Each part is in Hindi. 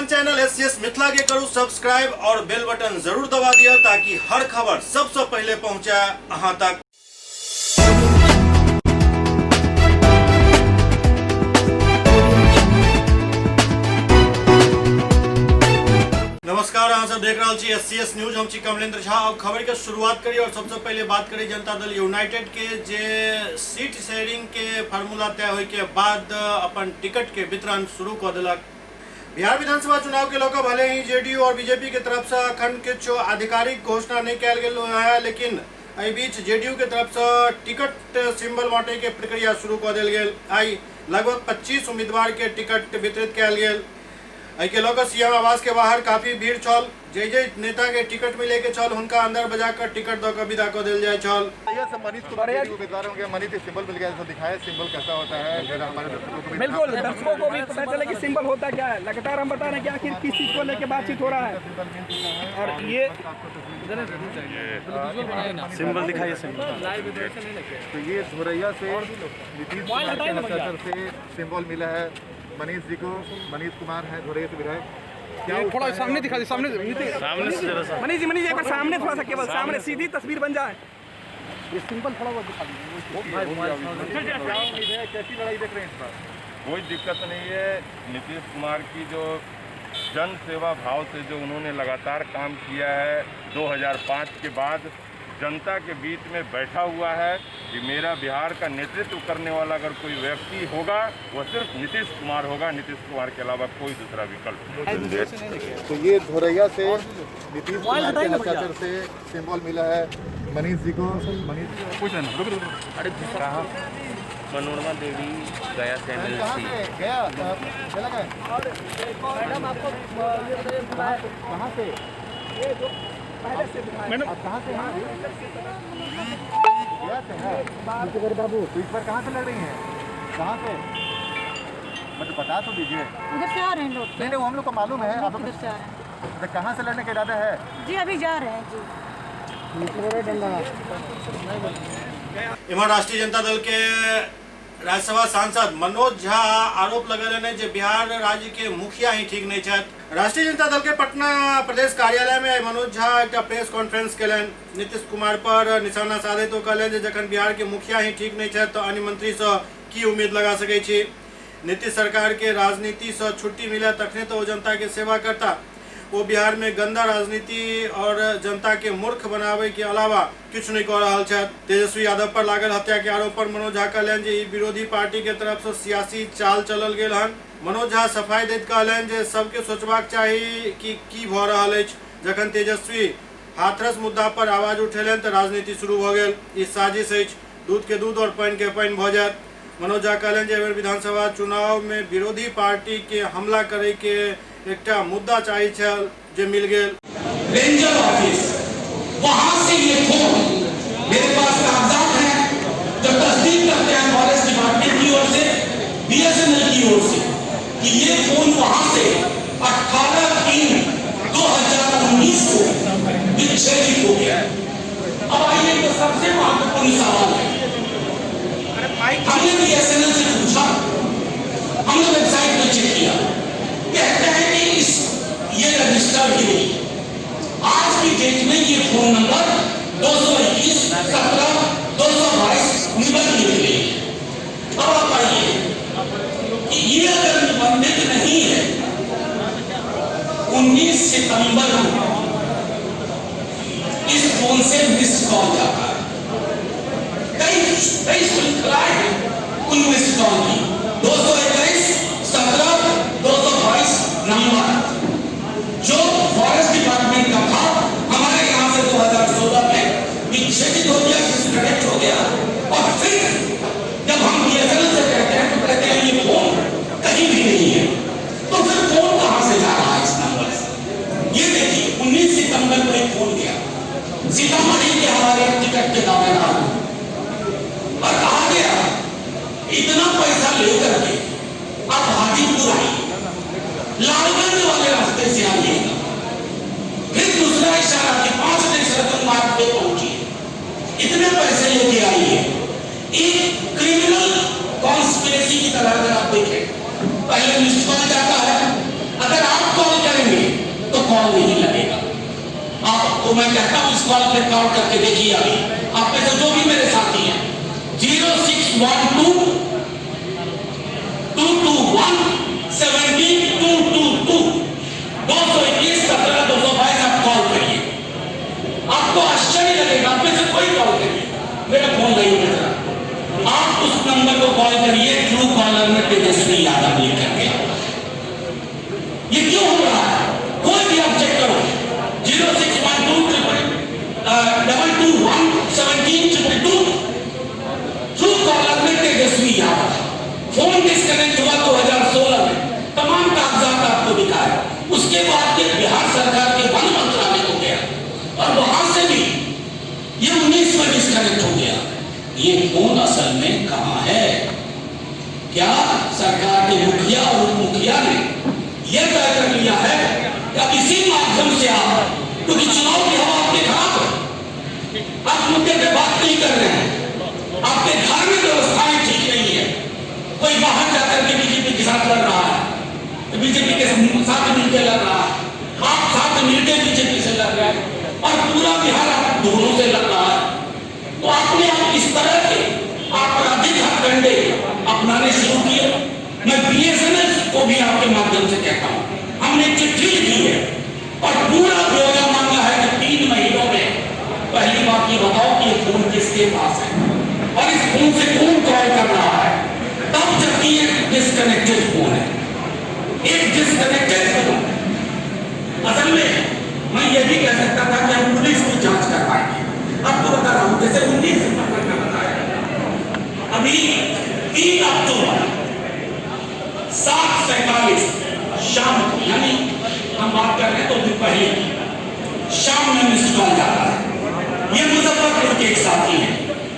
अपन चैनल एससीएस मिथिला के करू सब्सक्राइब और बेल बटन जरूर दबा दिया ताकि हर खबर सबसे पहले पहुंचे अहां तक। नमस्कार, अहाँ सब देख रहा छी एससीएस न्यूज। हम छी कमलेंद्र झा। अब खबर के शुरुआत करी और सबसे पहले बात करी जनता दल यूनाइटेड के जे सीट शेयरिंग के फार्मूला तय होय के बाद अपन टिकट के वितरण शुरू कर दिलक। बिहार विधानसभा चुनाव के लेकर भले ही जेडीयू और बीजेपी के तरफ से अखन किछु आधिकारिक घोषणा नहीं कल गेल है, लेकिन एहि बीच जेडीयू के तरफ से टिकट सिंबल बांटे के प्रक्रिया शुरू कर दिल गेल। आई लगभग 25 उम्मीदवार के टिकट वितरित कल गेल। के लेकर सीएम आवास के बाहर काफी भीड़ छल। जे नेता के टिकट मिले के छल उनका अंदर बजाकर टिकट दो कर विदा कर दिल जाए छल। उम्मीदवारों के मनी सिंबल मिल गया, जैसा दिखाया सिंबल कैसा होता है हमारे बिल्कुल दर्शकों को भी पता चले कि सिंबल होता क्या है। लगातार हम बता रहे हैं कि आखिर किस चीज को लेकर बातचीत हो रहा है। और ये सिंबल दिखाइए। तो ये धोरैया से नीतीश कुमार से सिंबल मिला है मनीष जी को। मनीष कुमार है धोरैया से विधायक। थोड़ा सामने दिखा दे, सामने मनीष जी एक बार सामने थोड़ा सा, केवल सामने सीधी तस्वीर बन जाए। ये सिंबल थोड़ा बहुत दिखा दीजिए। कैसी लड़ाई देख रहे हैं इस बार? कोई दिक्कत नहीं है। नीतीश कुमार की जो जन सेवा भाव से जो उन्होंने लगातार काम किया है, 2005 के बाद जनता के बीच में बैठा हुआ है कि मेरा बिहार का नेतृत्व करने वाला अगर कोई व्यक्ति होगा वो सिर्फ नीतीश कुमार होगा। नीतीश कुमार के अलावा कोई दूसरा विकल्प नहीं। तो ये धोरैया से नीतीश कुमार के हस्ताक्षर से सिंबल मिला है मनीष जी को। मनीष कुछ अरे कहाँ? मनोरमा देवी गया चैनल गया चला गया। मैडम आपको कहाँ से मैडम आप कहाँ से हैं? बाबू तो इस बार कहाँ से लड़ रही हैं? कहाँ से मतलब बता तो दीजिए। उधर से आ रहे हैं लोग। नहीं वो हम लोग को मालूम है। आप उधर से आ रहे हैं। तो कहाँ से लड़ने का इरादा है? जी अभी जा रहे हैं जी। इमर राष्ट्रीय जनता दल के राज्यसभा सांसद मनोज झा आरोप लगेलनि जे बिहार राज्य के मुखिया ही ठीक नहीं छथि। राष्ट्रीय जनता दल के पटना प्रदेश कार्यालय में मनोज झा एक प्रेस कॉन्फ्रेंस केलनि। नीतीश कुमार पर निशाना साधे तो कहलनि जे जखन बिहार के मुखिया ही ठीक नहीं छथि तो अन्य मंत्री से की उम्मीद लगा सकै छी। नीतीश सरकार के राजनीति से छुट्टी मिले तखने तो जनता के सेवा करता। वो बिहार में गंदा राजनीति और जनता के मूर्ख बनावे के अलावा कुछ नहीं कर रहा है। तेजस्वी यादव पर लागल हत्या के आरोप पर मनोज झा कहलनि जे विरोधी पार्टी के तरफ से सियासी चाल चलल गेल हन। मनोज झा सफाई दैत कहलनि जे सबके सोचबाक चाही कि की भ रहल अछि। जखन तेजस्वी हाथरस मुद्दा पर आवाज उठेलनि तो राजनीति शुरू भ गेल। ई साजिश अछि, दूध के दूध और पानि के पानि भ जायत। मनोज झा कहलनि जे विधानसभा चुनाव में विरोधी पार्टी के हमला करे के एकटा मुद्दा चाहिए छल जे मिल गेल। रेंजर ऑफिस वहां से ये फोन मेरे पास कागजात हैं जो तस्दीक करते हैं फॉरेस्ट डिपार्टमेंट की ओर से, बीएसएनएल की ओर से कि ये फोन वहां से 18/3/2019 को विच्छेदित हो गया। अब आइए तो सबसे महत्वपूर्ण सवाल है। हमने बीएसएनएल से पूछा, हमने वेबसाइट पर चेक किया, कहते हैं कि ये रजिस्टर्ड ही नहीं। आज की डेट में ये फोन नंबर 221 17 222 निबंधित नहीं है। अब आप आइए कि ये अगर निबंधित नहीं है, 19 सितंबर को इस फोन से मिस कॉल जाता है। कई श्रृंखलाएं उन मिस कॉल की 221 17 222 नंबर जो फॉरेस्ट डिपार्टमेंट का था, हमारे यहाँ से 2014 में विच्छेदित हो गया, डिस्कनेक्ट हो गया। और फिर जब हम बीएसएनएल से कहते हैं तो कहते हैं ये फोन कहीं भी नहीं है। तो फिर फोन कहाँ से जा रहा है इस नंबर से? ये देखिए 19 सितंबर को एक फोन गया सीतामढ़ी के हमारे टिकट के दावेदार और कहा गया इतना पैसा लेकर के अब हाजीपुर आइए, लालगंज वाले रास्ते से आइएगा। फिर दूसरा इशारा कि 5 दिन सड़क मार्ग पे पहुंची, इतने पैसे लेके आइए। एक क्रिमिनल कॉन्स्पिरेसी की तरह अगर आप देखें, पहले मिस्ड कॉल जाता है, अगर आप कॉल कॉल नहीं लगेगा। आपको मैं कहता हूं इस कॉल पे कॉल करके देखिए। अभी आप में से जो भी मेरे साथी हैं 0612 221 17222 221 17 222 आप कॉल करिए। आपको आश्चर्य लगेगा, आप में से कोई कॉल करिए, मेरा फोन नहीं उठ रहा, आप उस नंबर को कॉल करिए ट्रू कॉलर में तेजस्वी यादव लिख करके। ये क्यों हो रहा है? कोई भी आप चेक करो 0612 221 17222 ट्रू कॉलर में तेजस्वी यादव। फोन डिस्कनेक्ट हुआ 2016 में, तमाम कागजात आपको दिखाया। उसके बाद ये बिहार सरकार के वन मंत्रालय को गया और वहां से भी ये 19 में डिस्कनेक्ट हो गया। ये फोन असल में कहां है? क्या सरकार के मुखिया और उप मुखिया ने यह तय कर लिया है कि अब इसी माध्यम से आप, क्योंकि चुनाव की हवा आपके खराब है, आप मुद्दे पे बात नहीं कर रहे हैं, आपके धार्मिक व्यवस्थाएं ठीक नहीं है, कोई बाहर जाकर के बीजेपी के साथ लड़ रहा है, बीजेपी के साथ मिलकर लड़ रहा है, आप साथ मिलकर बीजेपी से लड़ रहे हैं और पूरा बिहार आप दोनों से लड़ रहा है। तो आपने आप इस तरह के आपराधिक हथकंडे अपनाने शुरू किए। मैं बीएसएनएल को भी आपके माध्यम से कहता हूं, हमने चिट्ठी लिखी है और पूरा ब्यौरा मांगा है कि 3 महीनों में पहली बात ये बताओ कि ये फोन किसके पास है और इस फोन से कौन कॉल कर रहा है, तब जबकि ये डिस्कनेक्टेड फोन है, एक डिस्कनेक्टेड फोन। असल में मैं ये भी कह सकता था कि हम पुलिस की जांच करवाएंगे। आपको बता रहा हूं, जैसे 19 सितंबर का बताया, अभी 3 अक्टूबर 7:47 शाम को, यानी हम बात कर रहे हैं तो दिन पहले शाम में मिस कॉल जाता है। ये मुजफ्फरपुर के एक साथी हैं,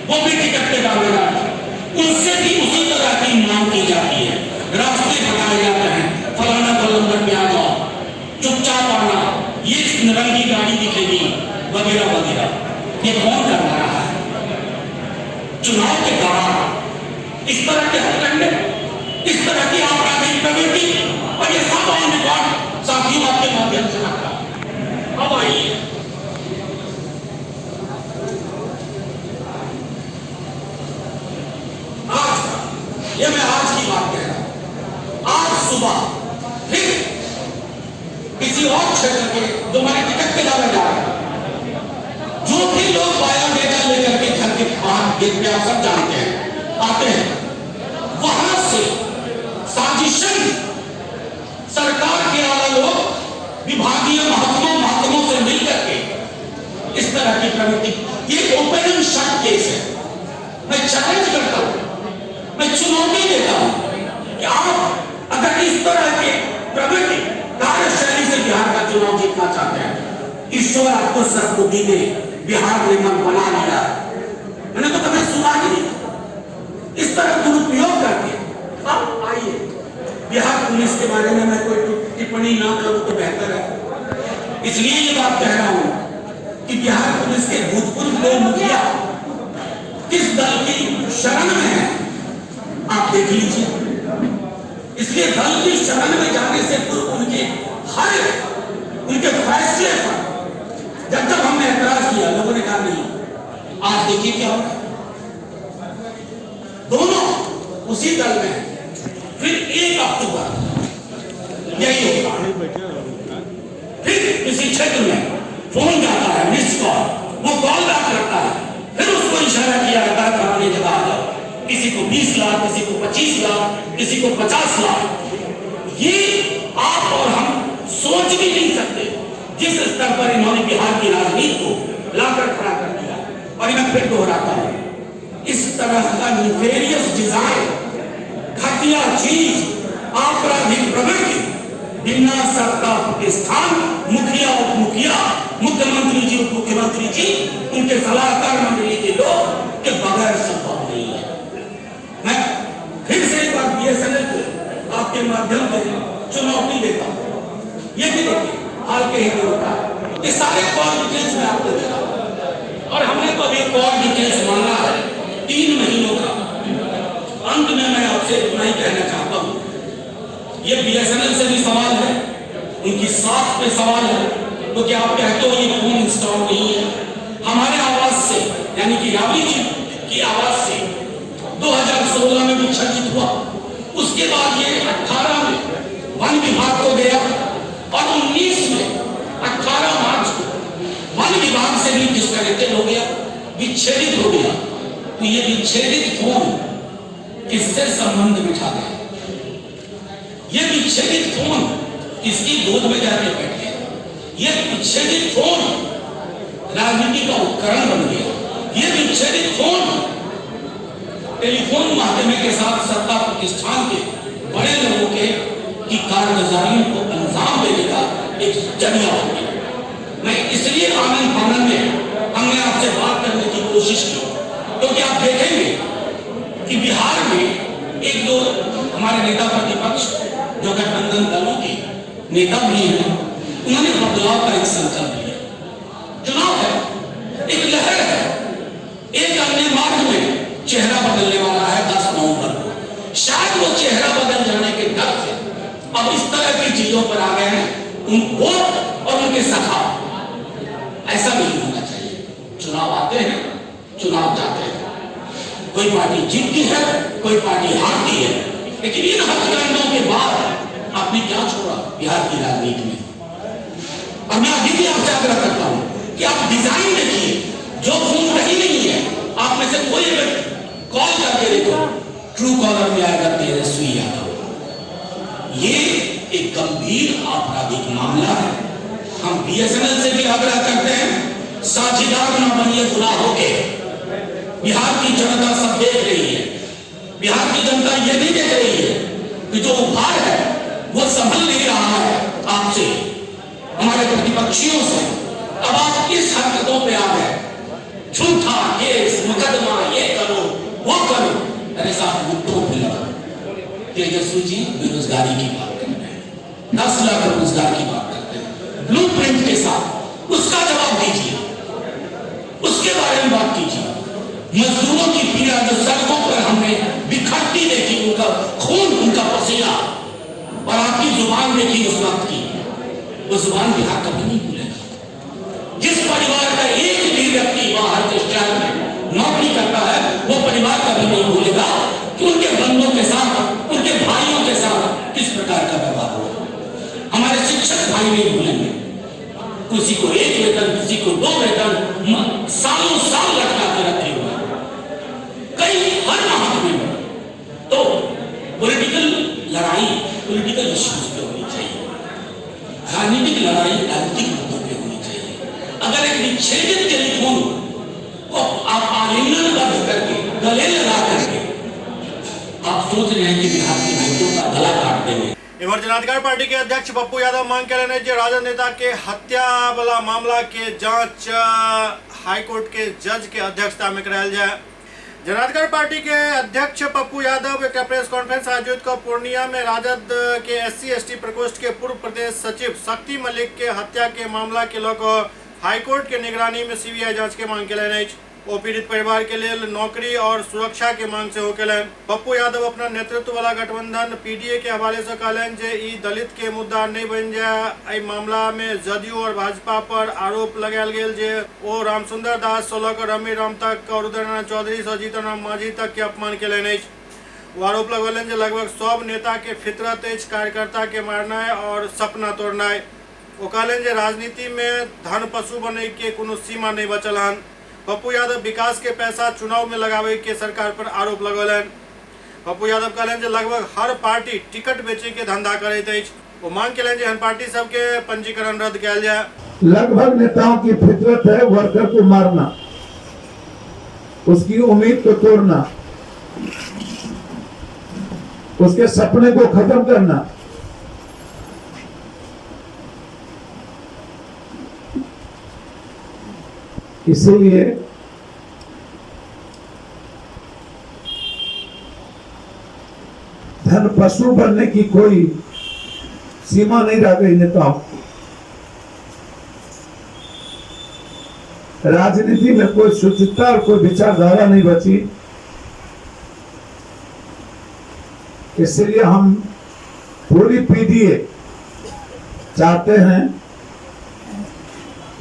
वो भी टिकट के दावेदार हैं, उनसे भी उसी तरह की मांग की जाती है, रास्ते बताए जाते हैं, फलाना नंबर पे आ जाओ, चुपचाप आना, ये रंगी गाड़ी दिखेगी वगैरह वगैरह। ये कौन करवा रहा है? चुनाव के दौरान इस तरह के हथकंडे, इस तरह की आपराधिक प्रवृत्ति, और ये सब ऑन रिकॉर्ड साथियों आपके माध्यम से रखा। अब आइए आज, ये मैं आज की बात कह रहा हूं। आज सुबह फिर किसी और क्षेत्र के जो हमारे टिकट पे दावे जा रहे हैं, जो भी लोग बायोडेटा लेकर के घर के बाहर गेट पे आप सब जानते हैं आते हैं, वहां से साजिशन सरकार के आला लोग विभागीय महकमों से मिलकर के इस तरह की प्रवृत्ति, ये ओपन एंड शट केस है। मैं चैलेंज करता हूं, मैं चुनौती देता हूं कि आप अगर इस तरह के प्रवृत्ति कार्यशैली से बिहार का चुनाव जीतना चाहते हैं, ईश्वर आपको सद्बुद्धि दे, बिहार ने मन बना लिया, मैंने तो कभी सुना ही नहीं इस तरह दुरुपयोग करके। अब आइए, बिहार पुलिस के बारे में मैं कोई टिप्पणी ना करूं तो बेहतर है, इसलिए ये बात कह रहा हूं कि बिहार पुलिस के भूतपूर्व 2 मुखिया किस दल की शरण में है आप देख लीजिए। इसलिए दल की शरण में जाने से पूर्व उनके फैसले पर जब हमने ऐतराज किया, लोगों ने कहा नहीं। आज देखिए क्या होगा, दोनों उसी दल में। फिर 1 अक्टूबर यही होगा, फिर किसी क्षेत्र में फोन जाता है, मिस कॉल, वो कॉल बैक करता है, फिर उसको इशारा किया जाता है फलाने जगह आ जाओ, किसी को 20 लाख, किसी को 25 लाख, किसी को 50 लाख। ये आप और हम सोच भी नहीं सकते जिस स्तर पर इन्होंने बिहार की राजनीति को लाकर खड़ा कर दिया। और मैं फिर दोहराता हूं, इस तरह का निफेरियस डिजाइन, घटिया चीज, आपराधिक प्रवृत्ति बिना सत्ता प्रतिष्ठान, मुखिया उप मुखिया, मुख्यमंत्री जी उप मुख्यमंत्री जी, उनके सलाहकार मंडली के लोग के बगैर संभव नहीं है। मैं फिर से एक बार बीएसएनएल को आपके माध्यम से चुनौती देता हूं। ये भी देखिए, हाल के ही में होता है, ये सारे कॉल डिटेल्स में आपको दे रहा हूं, और हमने तो अभी कॉल डिटेल्स मांगा है 3 महीनों का। अंत में मैं आपसे इतना ही कहना चाहता हूं, ये बीएसएनएल से भी सवाल है, उनकी साख पे सवाल है, तो क्या आप कहते हो ये फोन इंस्टॉल नहीं है? हमारे आवाज से, यानी कि राबड़ी जी की आवाज से 2016 में विसर्जित हुआ। उसके बाद ये 18 में वन विभाग को गया और 19 में 18 मार्च को वन विभाग से भी डिस्कनेक्टेड हो गया, विच्छेदित हो गया। तो ये विच्छेदित फोन किससे संबंध बिठा गए? ये विच्छेदित फोन किसकी गोद में जाके बैठे? ये विच्छेदित फोन राजनीति का उपकरण बन गया। ये विच्छेदित फोन टेलीफोन माध्यम के साथ सत्ता प्रतिष्ठान के बड़े लोगों के की कारगुजारियों को अंजाम देने का एक जरिया बन गया। मैं इसलिए आनंद फानन में हमने आपसे बात करने की कोशिश की, क्योंकि आप देखेंगे कि बिहार में एक दो हमारे नेता प्रतिपक्ष जो गठबंधन दलों के नेता भी हैं, उन्होंने बदलाव का एक संकल्प लिया। चुनाव है, एक लहर है, एक अन्य मार्ग में चेहरा बदलने वाला है 10 नवंबर को। शायद वो चेहरा बदल जाने के डर से अब इस तरह की चीजों पर आ गए हैं, उन वोट और उनके सखा। ऐसा नहीं होना चाहिए। चुनाव आते हैं, चुनाव जाते हैं, कोई पार्टी जीतती है, कोई पार्टी हारती है, लेकिन इन हथकंडों के बाद आपने क्या छोड़ा बिहार की राजनीति में? और मैं अभी भी आपसे आग्रह करता हूं कि आप डिजाइन देखिए, जो फोन रही नहीं है, आप में से कोई कॉल करके देखो, ट्रू कॉलर में आएगा तेजस्वी यादव। ये एक गंभीर आपराधिक मामला है। हम बीएसएनएल से भी आग्रह करते हैं, साझेदार न बनिए गुनाहों के। बिहार की जनता सब देख रही है। बिहार की जनता ये नहीं देख रही है कि जो उपहार है वो संभल नहीं रहा है आपसे, हमारे प्रतिपक्षियों से। अब आप किस हरकतों पे आ गए? झूठा केस, मुकदमा, ये करो, वो करो। अरे साहब, मुद्दों पे लगा। तेजस्वी जी बेरोजगारी की बात करते हैं, 10 लाख रोजगार की बात करते हैं, ब्लूप्रिंट के साथ। उसका जवाब दीजिए, उसके बारे में बात कीजिए। मजदूरों की पीड़ा जो सड़कों पर हमने बिखरती देखी, उनका खून, उनका पसीना, और आपकी जुबान देखी उस वक्त की, वो जुबान बिहार कभी नहीं भूलेगा। जिस परिवार का एक भी व्यक्ति बाहर के शहर में नौकरी करता है, वो परिवार कभी नहीं भूलेगा कि उनके बंधुओं के साथ, उनके भाइयों के साथ किस प्रकार का व्यवहार हुआ। हमारे शिक्षक भाई नहीं भूलेंगे। किसी को 1 वेतन, किसी को 2 वेतन, सालों साल लटका के रखे हुए कई हर महत्व में। तो पॉलिटिकल लड़ाई पॉलिटिकल इश्यूज पे होनी चाहिए, राजनीतिक लड़ाई राजनीतिक मुद्दों पे होनी चाहिए। अगर एक विच्छेदित टेलीफोन को आप आलिंगन करके, गले लगा करके आप सोच रहे हैं कि बिहार के लोगों का गला काट देंगे। इमर जनाधिकार पार्टी के अध्यक्ष पप्पू यादव मांग करें जे राजद नेता के हत्या वाला मामला के जांच हाईकोर्ट के जज के अध्यक्षता में करायल जाए। जनाधिकार पार्टी के अध्यक्ष पप्पू यादव एक प्रेस कॉन्फ्रेंस आयोजित कर पूर्णिया में राजद के SC/ST प्रकोष्ठ के पूर्व प्रदेश सचिव शक्ति मलिक के हत्या के मामला के लेकर हाईकोर्ट के निगरानी में CBI जांच के मांग करें। ओ पीड़ित परिवार के लिए नौकरी और सुरक्षा के मांग से होकेलन। पप्पू यादव अपना नेतृत्व वाला गठबंधन PDA के हवाले से कहलन जे ई दलित के मुद्दा नहीं बन जाए। मामला में जदयू और भाजपा पर आरोप लगायल गेल जे ओ रामसुंदर दास से लेकर रमी राम तक और उदयनारायण चौधरी से जीतन राम मांझी तक के अपमान केलन। वो आरोप लगौलन जे लगभग सब नेता के फितरत अछि कार्यकर्ता के मारनाय और सपना तोड़नाय। वो कहलन जे राजनीति में धन पशु बने के कोनो सीमा नहीं बचल हन। पप्पू यादव विकास के पैसा चुनाव में लगावे के सरकार पर आरोप लगौलन। पप्पू यादव कहलन जे लगभग हर पार्टी टिकट बेचे के धंधा करैत अछि। वो मांग केलन जे हर पार्टी सब के पंजीकरण रद्द किया जाए। लगभग नेताओं की फितरत है वर्कर को मारना, उसकी उम्मीद को तोड़ना, उसके सपने को खत्म करना। इसीलिए धन पशु बनने की कोई सीमा नहीं रह गई नेताओं की। राजनीति में कोई शुचिता और कोई विचारधारा नहीं बची। इसलिए हम पूरी PDA चाहते हैं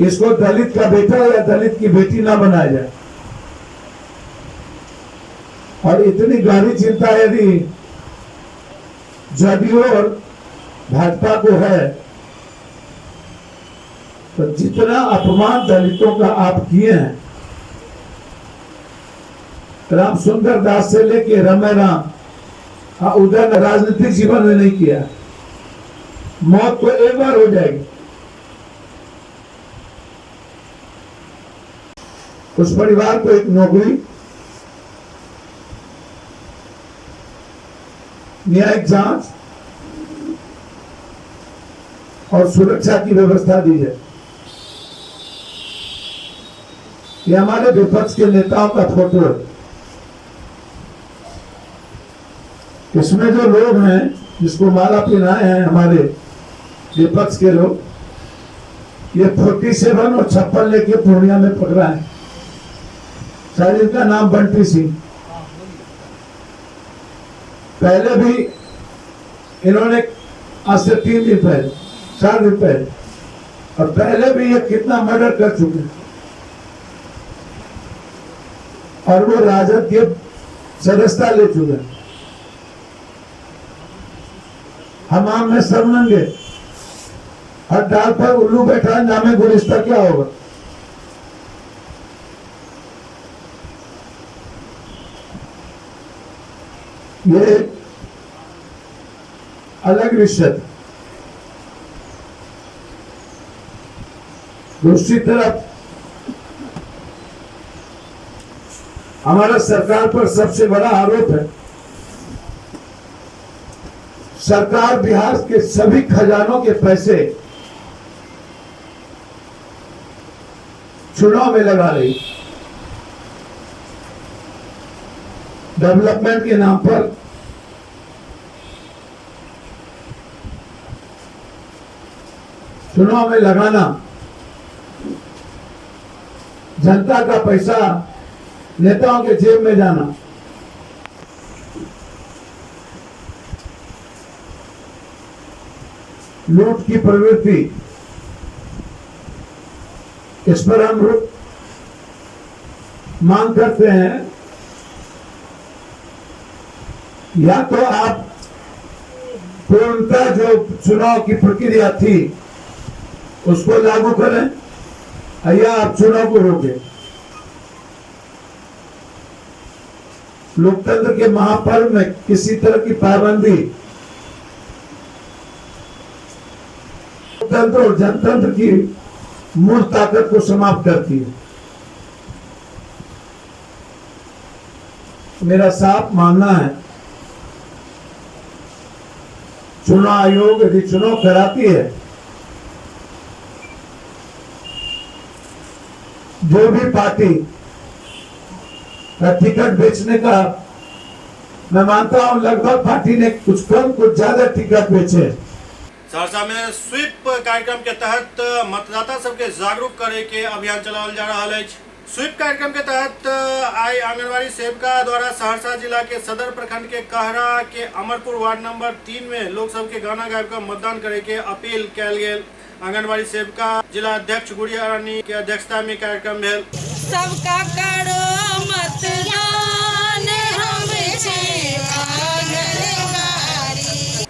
इसको दलित का बेटा या दलित की बेटी ना बनाया जाए। और इतनी गहरी चिंता यदि जदयू और भाजपा को है तो जितना अपमान दलितों का आप किए हैं, राम सुंदर दास से लेके रमे राम उधर राजनीतिक जीवन में नहीं किया। मौत तो एक बार हो जाएगी। उस परिवार को एक नौकरी, न्यायिक जांच और सुरक्षा की व्यवस्था दी जाए। ये हमारे विपक्ष के नेताओं का फोटो है। इसमें जो लोग हैं जिसको माला पहनाए हैं हमारे विपक्ष के लोग, ये 47 और 56 लेके पूर्णिया में पकड़ा है। शायद इनका नाम बंटी सिंह। पहले भी इन्होंने आज से 3 दिन पहले 4 दिन पहले और पहले भी ये कितना मर्डर कर चुके हैं। और वो राजद के सदस्यता ले चुके हैं। हमाम में सब नंगे, हर डाल पर उल्लू बैठा, नामे गुलिस्ता क्या होगा। ये अलग विषय। दूसरी तरफ हमारा सरकार पर सबसे बड़ा आरोप है, सरकार बिहार के सभी खजानों के पैसे चुनाव में लगा रही। डेवलपमेंट के नाम पर चुनाव में लगाना, जनता का पैसा नेताओं के जेब में जाना, लूट की प्रवृत्ति, इस पर हम मांग करते हैं या तो आप पूर्णतः जो चुनाव की प्रक्रिया थी उसको लागू करें या आप चुनाव को रोकें। लोकतंत्र के महापर्व में किसी तरह की पाबंदी लोकतंत्र और जनतंत्र की मूल ताकत को समाप्त करती है। मेरा साफ मानना है, चुनाव आयोग यदि चुनाव कराती है, जो भी पार्टी का टिकट बेचने का, मैं मानता हूं लगभग पार्टी ने कुछ कम कुछ ज्यादा टिकट बेचे। सहरसा में स्वीप कार्यक्रम के तहत मतदाता सबके जागरूक करे के अभियान चलाओल जा रहा है। स्वीप कार्यक्रम के तहत आई आंगनबाड़ी सेविका द्वारा सहरसा जिला के सदर प्रखंड के कहरा के अमरपुर वार्ड नंबर 3 में लोग सबके गाना गायब कर मतदान करे के अपील कल गेल। आंगनबाड़ी सेविका जिला अध्यक्ष गुड़िया रानी के अध्यक्षता में कार्यक्रम भेल। सबका करो मतदान हम छे आंगनबाड़ी।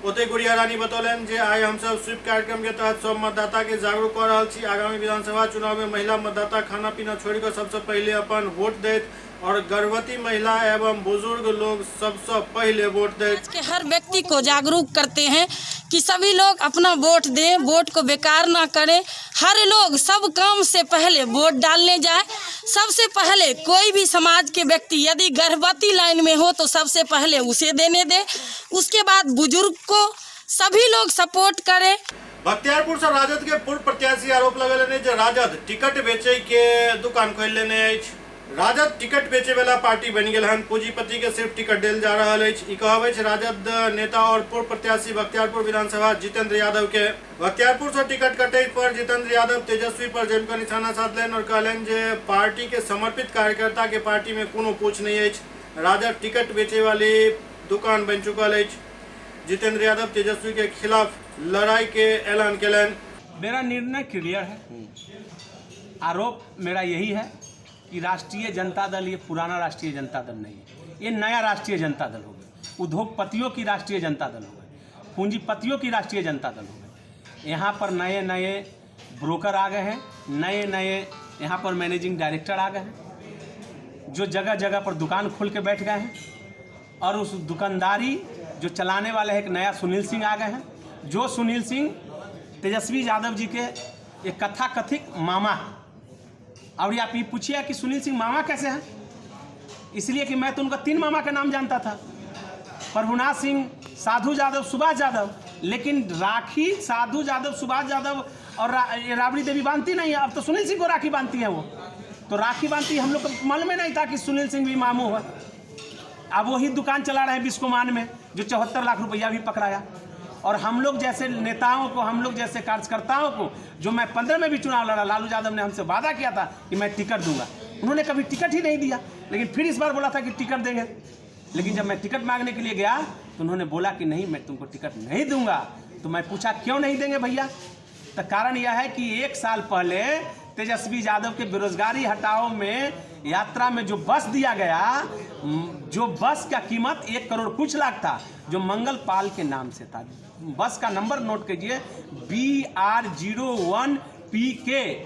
ओते गुड़िया रानी बतौलन जे आइ हम सब स्वीप कार्यक्रम के तहत सब मतदाता के जागरूक कर रहल छी। आगामी विधानसभा चुनाव में महिला मतदाता खाना पीना छोड़ कर सबसे पहले अपन वोट देत और गर्भवती महिला एवं बुजुर्ग लोग सबसे पहले वोट देत। के हर व्यक्ति को जागरूक करते हैं कि सभी लोग अपना वोट दें, वोट को बेकार ना करें। हर लोग सब काम से पहले वोट डालने जाए। सबसे पहले कोई भी समाज के व्यक्ति यदि गर्भवती लाइन में हो तो सबसे पहले उसे देने दे, उसके बाद बुजुर्ग को सभी लोग सपोर्ट करें। बख्तियारपुर से राजद के पूर्व प्रत्याशी आरोप लगेले जे राजद टिकट बेचे के दुकान खोल लेने अछि। राजद टिकट बेचे वाला पार्टी बन गया हन, पूंजीपति के सिर्फ टिकट दिल जा रहा है। राजद नेता और पूर्व प्रत्याशी बख्तियारपुर विधानसभा जितेंद्र यादव के। बख्तियारपुर से टिकट कटे पर जितेंद्र यादव तेजस्वी पर जमकर निशाना साधलन और कहलन जे पार्टी के समर्पित कार्यकर्ता के पार्टी में कोनो पूछ नहीं है। राजद टिकट बेचे वाली दुकान बन चुकल है। जितेंद्र यादव तेजस्वी के खिलाफ लड़ाई के ऐलान केलन। मेरा निर्णय क्लियर है। आरोप मेरा यही है कि राष्ट्रीय जनता दल ये पुराना राष्ट्रीय जनता दल नहीं है, ये नया राष्ट्रीय जनता दल हो गया। उद्योगपतियों की राष्ट्रीय जनता दल हो गई, पूंजीपतियों की राष्ट्रीय जनता दल हो गई। यहाँ पर नए नए ब्रोकर आ गए हैं, नए नए यहाँ पर मैनेजिंग डायरेक्टर आ गए हैं, जो जगह जगह पर दुकान खोल के बैठ गए हैं। और उस दुकानदारी जो चलाने वाले हैं, एक नया सुनील सिंह आ गए हैं, जो सुनील सिंह तेजस्वी यादव जी के एक कथाकथित मामा। और आप ये पूछिए कि सुनील सिंह मामा कैसे हैं? इसलिए कि मैं तो उनका 3 मामा का नाम जानता था, प्रभुनाथ सिंह, साधु यादव, सुभाष यादव। लेकिन राखी साधु यादव, सुभाष यादव और राबड़ी देवी बांधती नहीं है। अब तो सुनील सिंह को राखी बांधती है वो, तो राखी बांधती हम लोग को मालूम ही नहीं था कि सुनील सिंह भी मामू है। अब वही दुकान चला रहे हैं बिस्कोमान में, जो 74 लाख रुपया भी पकड़ाया। और हम लोग जैसे नेताओं को, हम लोग जैसे कार्यकर्ताओं को, जो मैं 15 में भी चुनाव लड़ा, लालू यादव ने हमसे वादा किया था कि मैं टिकट दूंगा, उन्होंने कभी टिकट ही नहीं दिया। लेकिन फिर इस बार बोला था कि टिकट देंगे। लेकिन जब मैं टिकट मांगने के लिए गया तो उन्होंने बोला कि नहीं, मैं तुमको टिकट नहीं दूंगा। तो मैं पूछा क्यों नहीं देंगे भैया? तो कारण यह है कि 1 साल पहले तेजस्वी यादव के बेरोजगारी हटाओ में यात्रा में जो बस दिया गया, जो बस का कीमत 1 करोड़ कुछ लाख था, जो मंगल पाल के नाम से था। बस का नंबर नोट कीजिए, BR01PK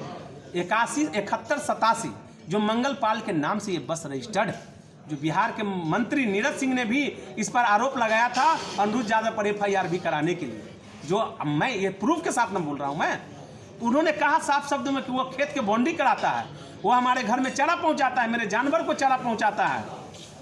7187, जो मंगल पाल के नाम से ये बस रजिस्टर्ड है। जो बिहार के मंत्री नीरज सिंह ने भी इस पर आरोप लगाया था अनुरुद्ध यादव पर FIR भी कराने के लिए, जो मैं ये प्रूफ के साथ न बोल रहा हूँ मैं। उन्होंने कहा साफ शब्दों में कि वो खेत के बाउंड्री कराता है, वो हमारे घर में चारा पहुंचाता है, मेरे जानवर को चारा पहुंचाता है,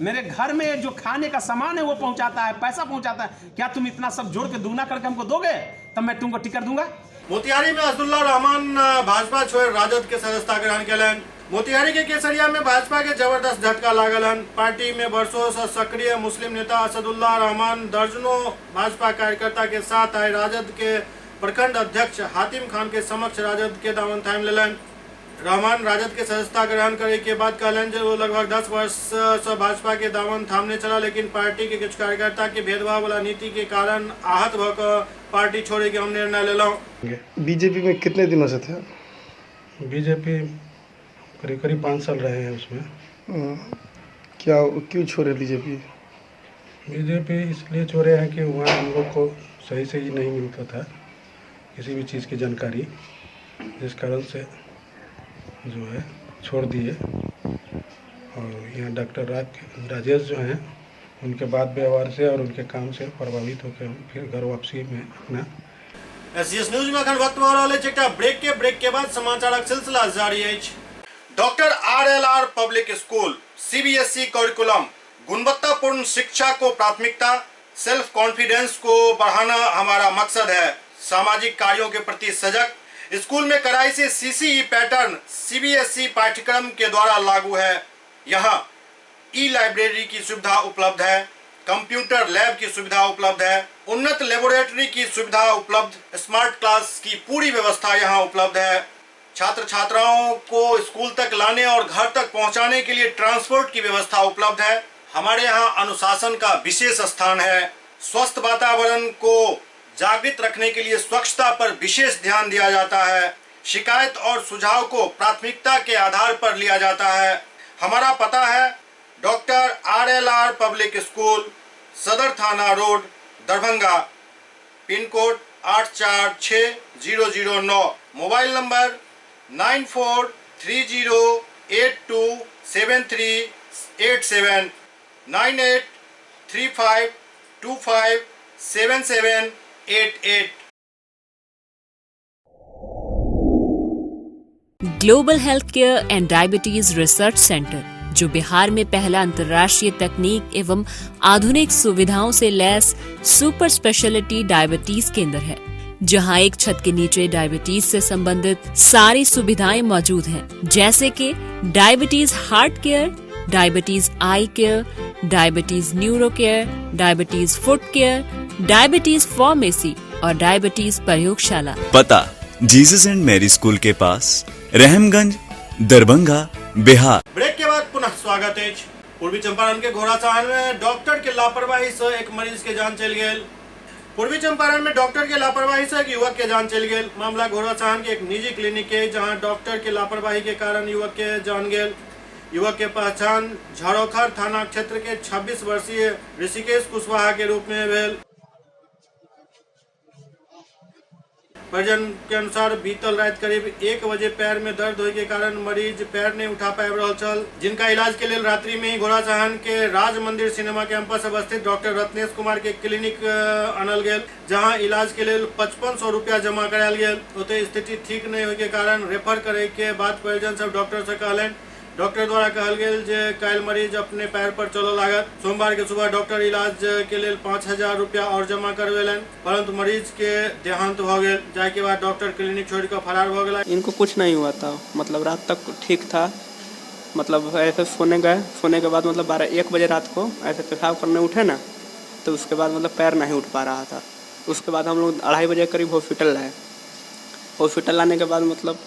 मेरे घर में जो खाने का सामान है वो पहुंचाता है, पैसा पहुंचाता है। क्या तुम इतना सब जोड़ के दुगना करके हमको दोगे तब मैं तुमको टिकट दूंगा? मोतिहारी में असदुल्ला रहमान भाजपा छोड़ राजद के सदस्यता ग्रहण केलन। मोतिहारी के केसरिया में भाजपा के जबरदस्त झटका लागलन। पार्टी में वर्षों से सक्रिय मुस्लिम नेता असदुल्ला रहमान दर्जनों भाजपा कार्यकर्ता के साथ आए राजद के प्रखंड अध्यक्ष हातिम खान के समक्ष राजद के दामन थाम लेलन। रहमान राजद के सदस्यता ग्रहण करे के बाद कहलन जो लगभग 10 वर्ष से भाजपा के दामन थामने चला, लेकिन पार्टी के कुछ कार्यकर्ता के भेदभाव वाला नीति के कारण आहत भकर पार्टी छोड़े के हम निर्णय लेलौं। बीजेपी में कितने दिनों से थे? बीजेपी करीब 5 साल रहे हैं उसमें। क्यों छोड़े बीजेपी? बीजेपी इसलिए छोड़े हैं कि वहाँ हम लोग को सही से ही नहीं मिलता था किसी भी चीज़ की जानकारी, जिस कारण से जो है छोड़ दिए। और यहाँ डॉक्टर राजेश जो हैं, उनके बात व्यवहार से और उनके काम से प्रभावित होकर हम फिर घर वापसी में अपना SCS न्यूज में अखन वक्त हो रहा है ब्रेक के बाद समाचारक सिलसिला जारी है। Doctor RLR public school CBSE curriculum गुणवत्तापूर्ण शिक्षा को प्राथमिकता, सेल्फ कॉन्फिडेंस को बढ़ाना हमारा मकसद है। सामाजिक कार्यों के प्रति सजग, स्कूल में कड़ाई से CCE पैटर्न CBSE पाठ्यक्रम के द्वारा लागू है। यहाँ ई-लाइब्रेरी की सुविधा उपलब्ध है, कंप्यूटर लैब की सुविधा उपलब्ध है, उन्नत लेबोरेटरी की सुविधा उपलब्ध, स्मार्ट क्लास की पूरी व्यवस्था यहाँ उपलब्ध है। छात्र छात्राओं को स्कूल तक लाने और घर तक पहुँचाने के लिए ट्रांसपोर्ट की व्यवस्था उपलब्ध है। हमारे यहाँ अनुशासन का विशेष स्थान है। स्वस्थ वातावरण को जागृत रखने के लिए स्वच्छता पर विशेष ध्यान दिया जाता है। शिकायत और सुझाव को प्राथमिकता के आधार पर लिया जाता है। हमारा पता है डॉक्टर RLR पब्लिक स्कूल, सदर थाना road, Darbhanga, pin code 846009, mobile number 9430827387, 9835257788। Global health care and diabetes research centre, जो बिहार में पहला अंतर्राष्ट्रीय तकनीक एवं आधुनिक सुविधाओं से लैस सुपर स्पेशलिटी डायबिटीज केंद्र है, जहां एक छत के नीचे डायबिटीज से संबंधित सारी सुविधाएं मौजूद हैं, जैसे कि diabetes heart care, diabetes eye care, diabetes neuro care, diabetes foot care, diabetes pharmacy और डायबिटीज प्रयोगशाला। पता जीसस एंड मैरी स्कूल के पास, रहमगंज, दरभंगा, बिहार। ब्रेक के बाद पुनः स्वागत है। पूर्वी चंपारण के घोड़ासहन में डॉक्टर के लापरवाही से एक मरीज के जान चल गए। पूर्वी चंपारण में डॉक्टर के लापरवाही से एक युवक के जान चली गई। मामला घोड़ासहन के एक निजी क्लिनिक के जहां डॉक्टर के लापरवाही के कारण युवक के जान गई। युवक के पहचान झरोखर थाना क्षेत्र के 26 वर्षीय ऋषिकेश कुशवाहा के रूप में भेल। परिजन के अनुसार बीतल रात करीब 1 बजे पैर में दर्द होने के कारण मरीज पैर नहीं उठा पाबि रहल छल, जिनका इलाज के लिए रात्रि में ही घोड़ासहन के राज मंदिर सिनेमा कैंपस अवस्थित डॉक्टर रत्नेश कुमार के क्लिनिक आनल गेल, जहां इलाज के लिए 5500 रुपया जमा करायल गेल। ओते स्थिति ठीक नहीं होने के कारण रेफर करे के बाद परिजन सब डॉक्टर से कहलन। डॉक्टर द्वारा कहल गेल जे काल्हि मरीज अपने पैर पर चलो लागत। सोमवार के सुबह डॉक्टर इलाज के लिए 5000 रुपया और जमा करवेलन, परंतु मरीज के देहांत हो गए। जाए के बाद डॉक्टर क्लिनिक छोड़ कर फरार हो गया। इनको कुछ नहीं हुआ था, मतलब रात तक ठीक था। मतलब ऐसे सोने गए, सोने के बाद मतलब 12-1 बजे रात को ऐसे पेशाब करने उठे ना, तो उसके बाद मतलब पैर नहीं उठ पा रहा था। उसके बाद हम लोग 2:30 बजे करीब हॉस्पिटल लाए। हॉस्पिटल लाने के बाद मतलब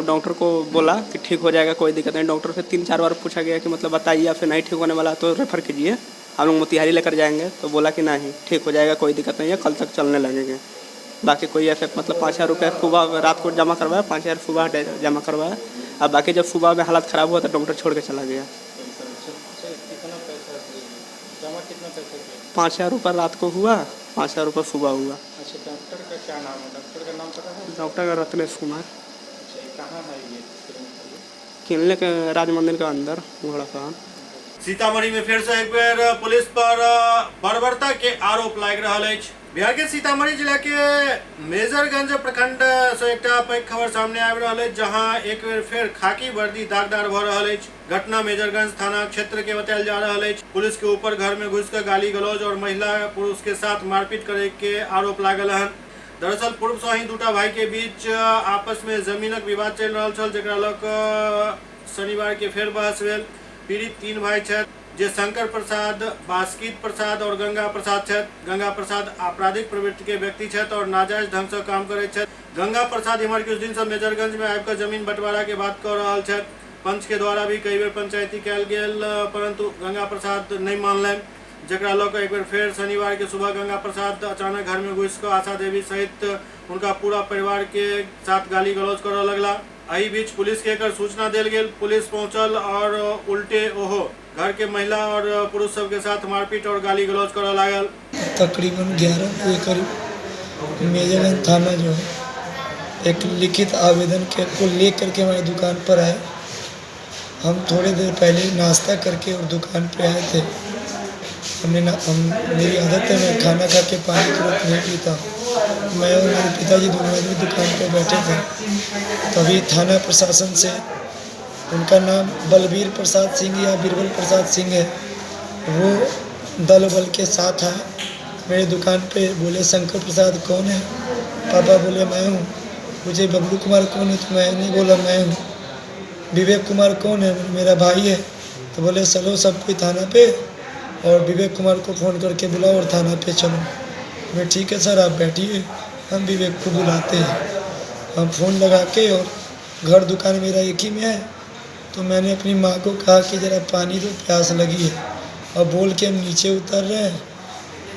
डॉक्टर को बोला कि ठीक हो जाएगा, कोई दिक्कत नहीं। डॉक्टर से 3-4 बार पूछा गया कि मतलब बताइए या फिर नहीं ठीक होने वाला तो रेफ़र कीजिए, हम लोग मोतिहारी लेकर जाएंगे। तो बोला कि नहीं ठीक हो जाएगा, कोई दिक्कत नहीं है, कल तक चलने लगेंगे। बाकी कोई ऐसे मतलब 5000 रुपये सुबह रात को जमा करवाया, 5000 सुबह जमा करवाया। अब बाकी जब सुबह में हालत ख़राब हुआ तो डॉक्टर छोड़ के चला गया। 5000 रुपये रात को हुआ, 5000 रुपये सुबह हुआ। अच्छा, डॉक्टर का क्या नाम है? डॉक्टर का नाम पता है? डॉक्टर का रत्नेश कुमार। कहाँ है ये क्लिनिक? राज मंदिर का अंदर घोड़ासहन। सीतामढ़ी में फिर से एक बार पुलिस पर बर्बरता के आरोप लाग रहा है। बिहार के सीतामढ़ी जिला के मेजरगंज प्रखंड से एक पैघ खबर सामने आ रहा है, जहां एक बार फिर खाकी वर्दी दागदार भ रहा है। घटना मेजरगंज थाना क्षेत्र के बतायल जा रहा है। पुलिस के ऊपर घर में घुसकर गाली गलौज और महिला पुरुष के साथ मारपीट करे के आरोप लागल है। दरअसल पूर्व से ही दूटा भाई के बीच आपस में जमीनक विवाद चल रहा छल, जेकरा लक शनिवार के फेर बहस भेल। पीड़ित 3 भाई छथि, जे शंकर प्रसाद, बास्कित प्रसाद और गंगा प्रसाद छथि। गंगा प्रसाद आपराधिक प्रवृत्ति के व्यक्ति छथि और नाजायज ढंग से काम करैत छथि। गंगा प्रसाद इमहर कुछ दिन से मेजरगंज में आबिकऽ जमीन बंटवारा के बात कह रहा छथि। पंच के द्वारा भी कई बेर पंचायती कयल गेल, परंतु गंगा प्रसाद नहीं मानलनि, जकरा लऽ एक बार फिर शनिवार के सुबह गंगा प्रसाद अचानक घर में घुसि आशा देवी सहित उनका पूरा परिवार के साथ गाली गलौज करऽ लगला। एहि बीच पुलिस के एकर सूचना देल गेल। पुलिस पहुंचल और उल्टे ओहो घर के महिला और पुरुष सब के साथ मारपीट और गाली गलौज करऽ लागल। तकरीबन 11 बजे करीब मेजरगंज थाना जो है एक लिखित आवेदन को लेकर के हमारी दुकान पर आए। हम थोड़ी देर पहले नाश्ता करके और दुकान पे आए थे। मेरी आदत है, मैं खाना खा के पानी तुरंत नहीं पीता। मैं और मेरे पिताजी दोनों आदमी दुकान पर बैठे थे, तभी थाना प्रशासन से, उनका नाम बलबीर प्रसाद सिंह या बीरबल प्रसाद सिंह है, वो दल बल के साथ आए मेरे दुकान पे। बोले शंकर प्रसाद कौन है? पापा बोले मैं हूँ। मुझे बबलू कुमार कौन है? तो मैं नहीं बोला मैं हूँ। विवेक कुमार कौन है? मेरा भाई है। तो बोले चलो सब कोई थाना पे और विवेक कुमार को फ़ोन करके बुलाओ और थाना पे चलो। मैं ठीक है सर, आप बैठिए, हम विवेक को बुलाते हैं। हम फ़ोन लगा के, और घर दुकान मेरा एक ही में है, तो मैंने अपनी माँ को कहा कि ज़रा पानी दो, प्यास लगी है। और बोल के हम नीचे उतर रहे हैं,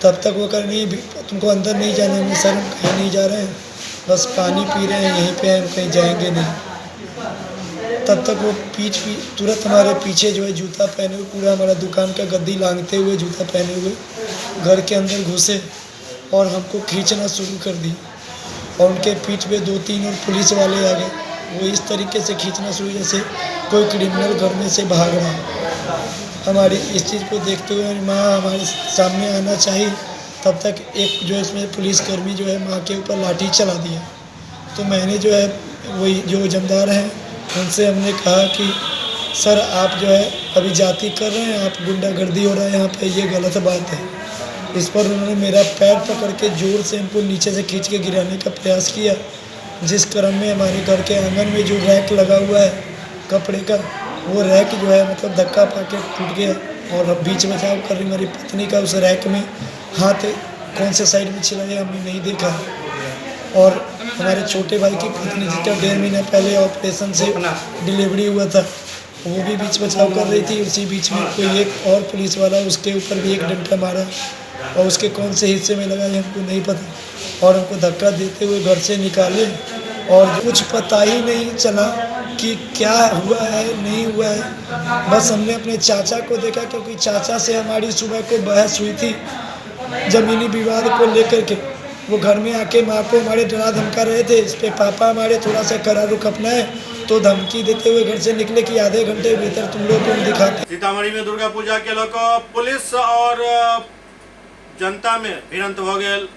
तब तक वो कर नहीं, तुमको अंदर नहीं जाना है। सर हम कहीं नहीं जा रहे हैं, बस पानी पी रहे हैं, यहीं पे हम कहीं जाएंगे नहीं। तब तक वो तुरंत हमारे पीछे जो है जूता पहने हुए, पूरा हमारा दुकान का गद्दी लांघते हुए जूता पहने हुए घर के अंदर घुसे और हमको खींचना शुरू कर दी। और उनके पीठ पे 2-3 और पुलिस वाले आ गए। वो इस तरीके से खींचना शुरू जैसे कोई क्रिमिनल घर में से भाग रहा। हमारी इस चीज़ को देखते हुए माँ हमारे सामने आना चाहिए, तब तक एक जो इसमें पुलिसकर्मी जो है माँ के ऊपर लाठी चला दिया। तो मैंने जो है वही जो जमदार हैं उनसे हमने कहा कि सर आप जो है अभी जाति कर रहे हैं, आप गुंडागर्दी हो रहा है यहाँ पे, ये गलत बात है। इस पर उन्होंने मेरा पैर पकड़ के जोर से हमको नीचे से खींच के गिराने का प्रयास किया, जिस क्रम में हमारे घर के आंगन में जो रैक लगा हुआ है कपड़े का, वो रैक जो है मतलब धक्का पाके टूट गया। और बीच बचाव कर रही मेरी पत्नी का उस रैक में हाथ कौन से साइड में छिला गया हमने नहीं देखा। और हमारे छोटे भाई की पत्नी जिसका 1.5 महीना पहले ऑपरेशन से डिलीवरी हुआ था, वो भी बीच बचाव कर रही थी। उसी बीच में कोई एक और पुलिस वाला उसके ऊपर भी एक डंडा मारा, और उसके कौन से हिस्से में लगा ये हमको नहीं पता, और हमको धक्का देते हुए घर से निकाले और कुछ पता ही नहीं चला कि क्या हुआ है नहीं हुआ है। बस हमने अपने चाचा को देखा, क्योंकि चाचा से हमारी सुबह को बहस हुई थी ज़मीनी विवाद को लेकर के। वो घर में आके माँ को हमारे डरा धमका रहे थे। इस पे पापा हमारे थोड़ा सा कड़ा रुख अपनाए तो धमकी देते हुए घर से निकले कि आधे घंटे भीतर तुम लोग को दिखाते। सीतामढ़ी में दुर्गा पूजा के लोग पुलिस और जनता में भिड़ंत हो गए।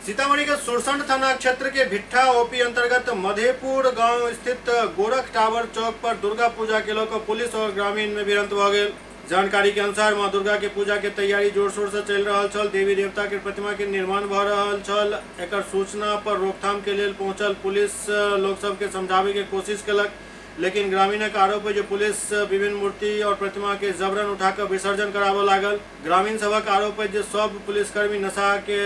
सीतामढ़ी के सुरसंड थाना क्षेत्र के भिट्ठा ओपी अंतर्गत मधेपुर गांव स्थित गोरख टावर चौक पर दुर्गा पूजा के लोग पुलिस और ग्रामीण में भिड़ंत हो गए। जानकारी के अनुसार मां दुर्गा के पूजा के तैयारी जोर शोर से चल रहा छल। देवी देवता के प्रतिमा के निर्माण भ रहा छल। एकर सूचना पर रोकथाम के लिए पहुंचल पुलिस लोग सबके समझावे के कोशिश कलक, लेकिन ग्रामीणक आरोप है जो पुलिस विभिन्न मूर्ति और प्रतिमा के जबरन उठाकर विसर्जन कराबे लागल। ग्रामीण सबक आरोप है जो सब पुलिसकर्मी नशा के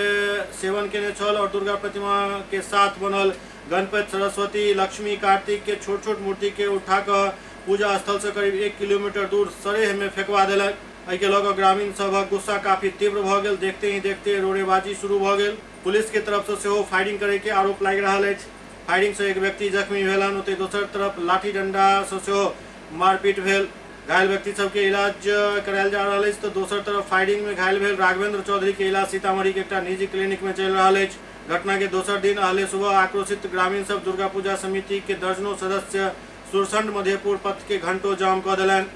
सेवन केने छल और दुर्गा प्रतिमा के साथ बनल गणपति, सरस्वती, लक्ष्मी, कार्तिक के छोट छोट मूर्ति के उठाकर पूजा स्थल से करीब 1 किलोमीटर दूर सरेह में फेंकवा दिलक। एहि के लऽ ग्रामीण सबक गुस्सा काफी तीव्र भ गेल। देखते ही देखते रोड़ेबाजी शुरू भ गेल। पुलिस के तरफ से सेहो फायरिंग करे के आरोप लागि रहल अछि। फायरिंग से एक व्यक्ति जख्मी भेलन, ओते दोसर तरफ लाठी डंडा से सेहो मारपीट भेल। घायल व्यक्ति सबके इलाज करायल जा रहल अछि, तो दोसर तरफ फायरिंग में घायल भेल राघवेंद्र चौधरी के इलाज सीतामढ़ी के एकटा निजी क्लिनिक में चल रहल अछि। घटना के दोसर दिन अहले सुबह आक्रोशित ग्रामीण सब दुर्गा पूजा समिति के दर्जनों सदस्य सुरसंड मधेपुर पथ के घंटों जाम कऽ देलनि।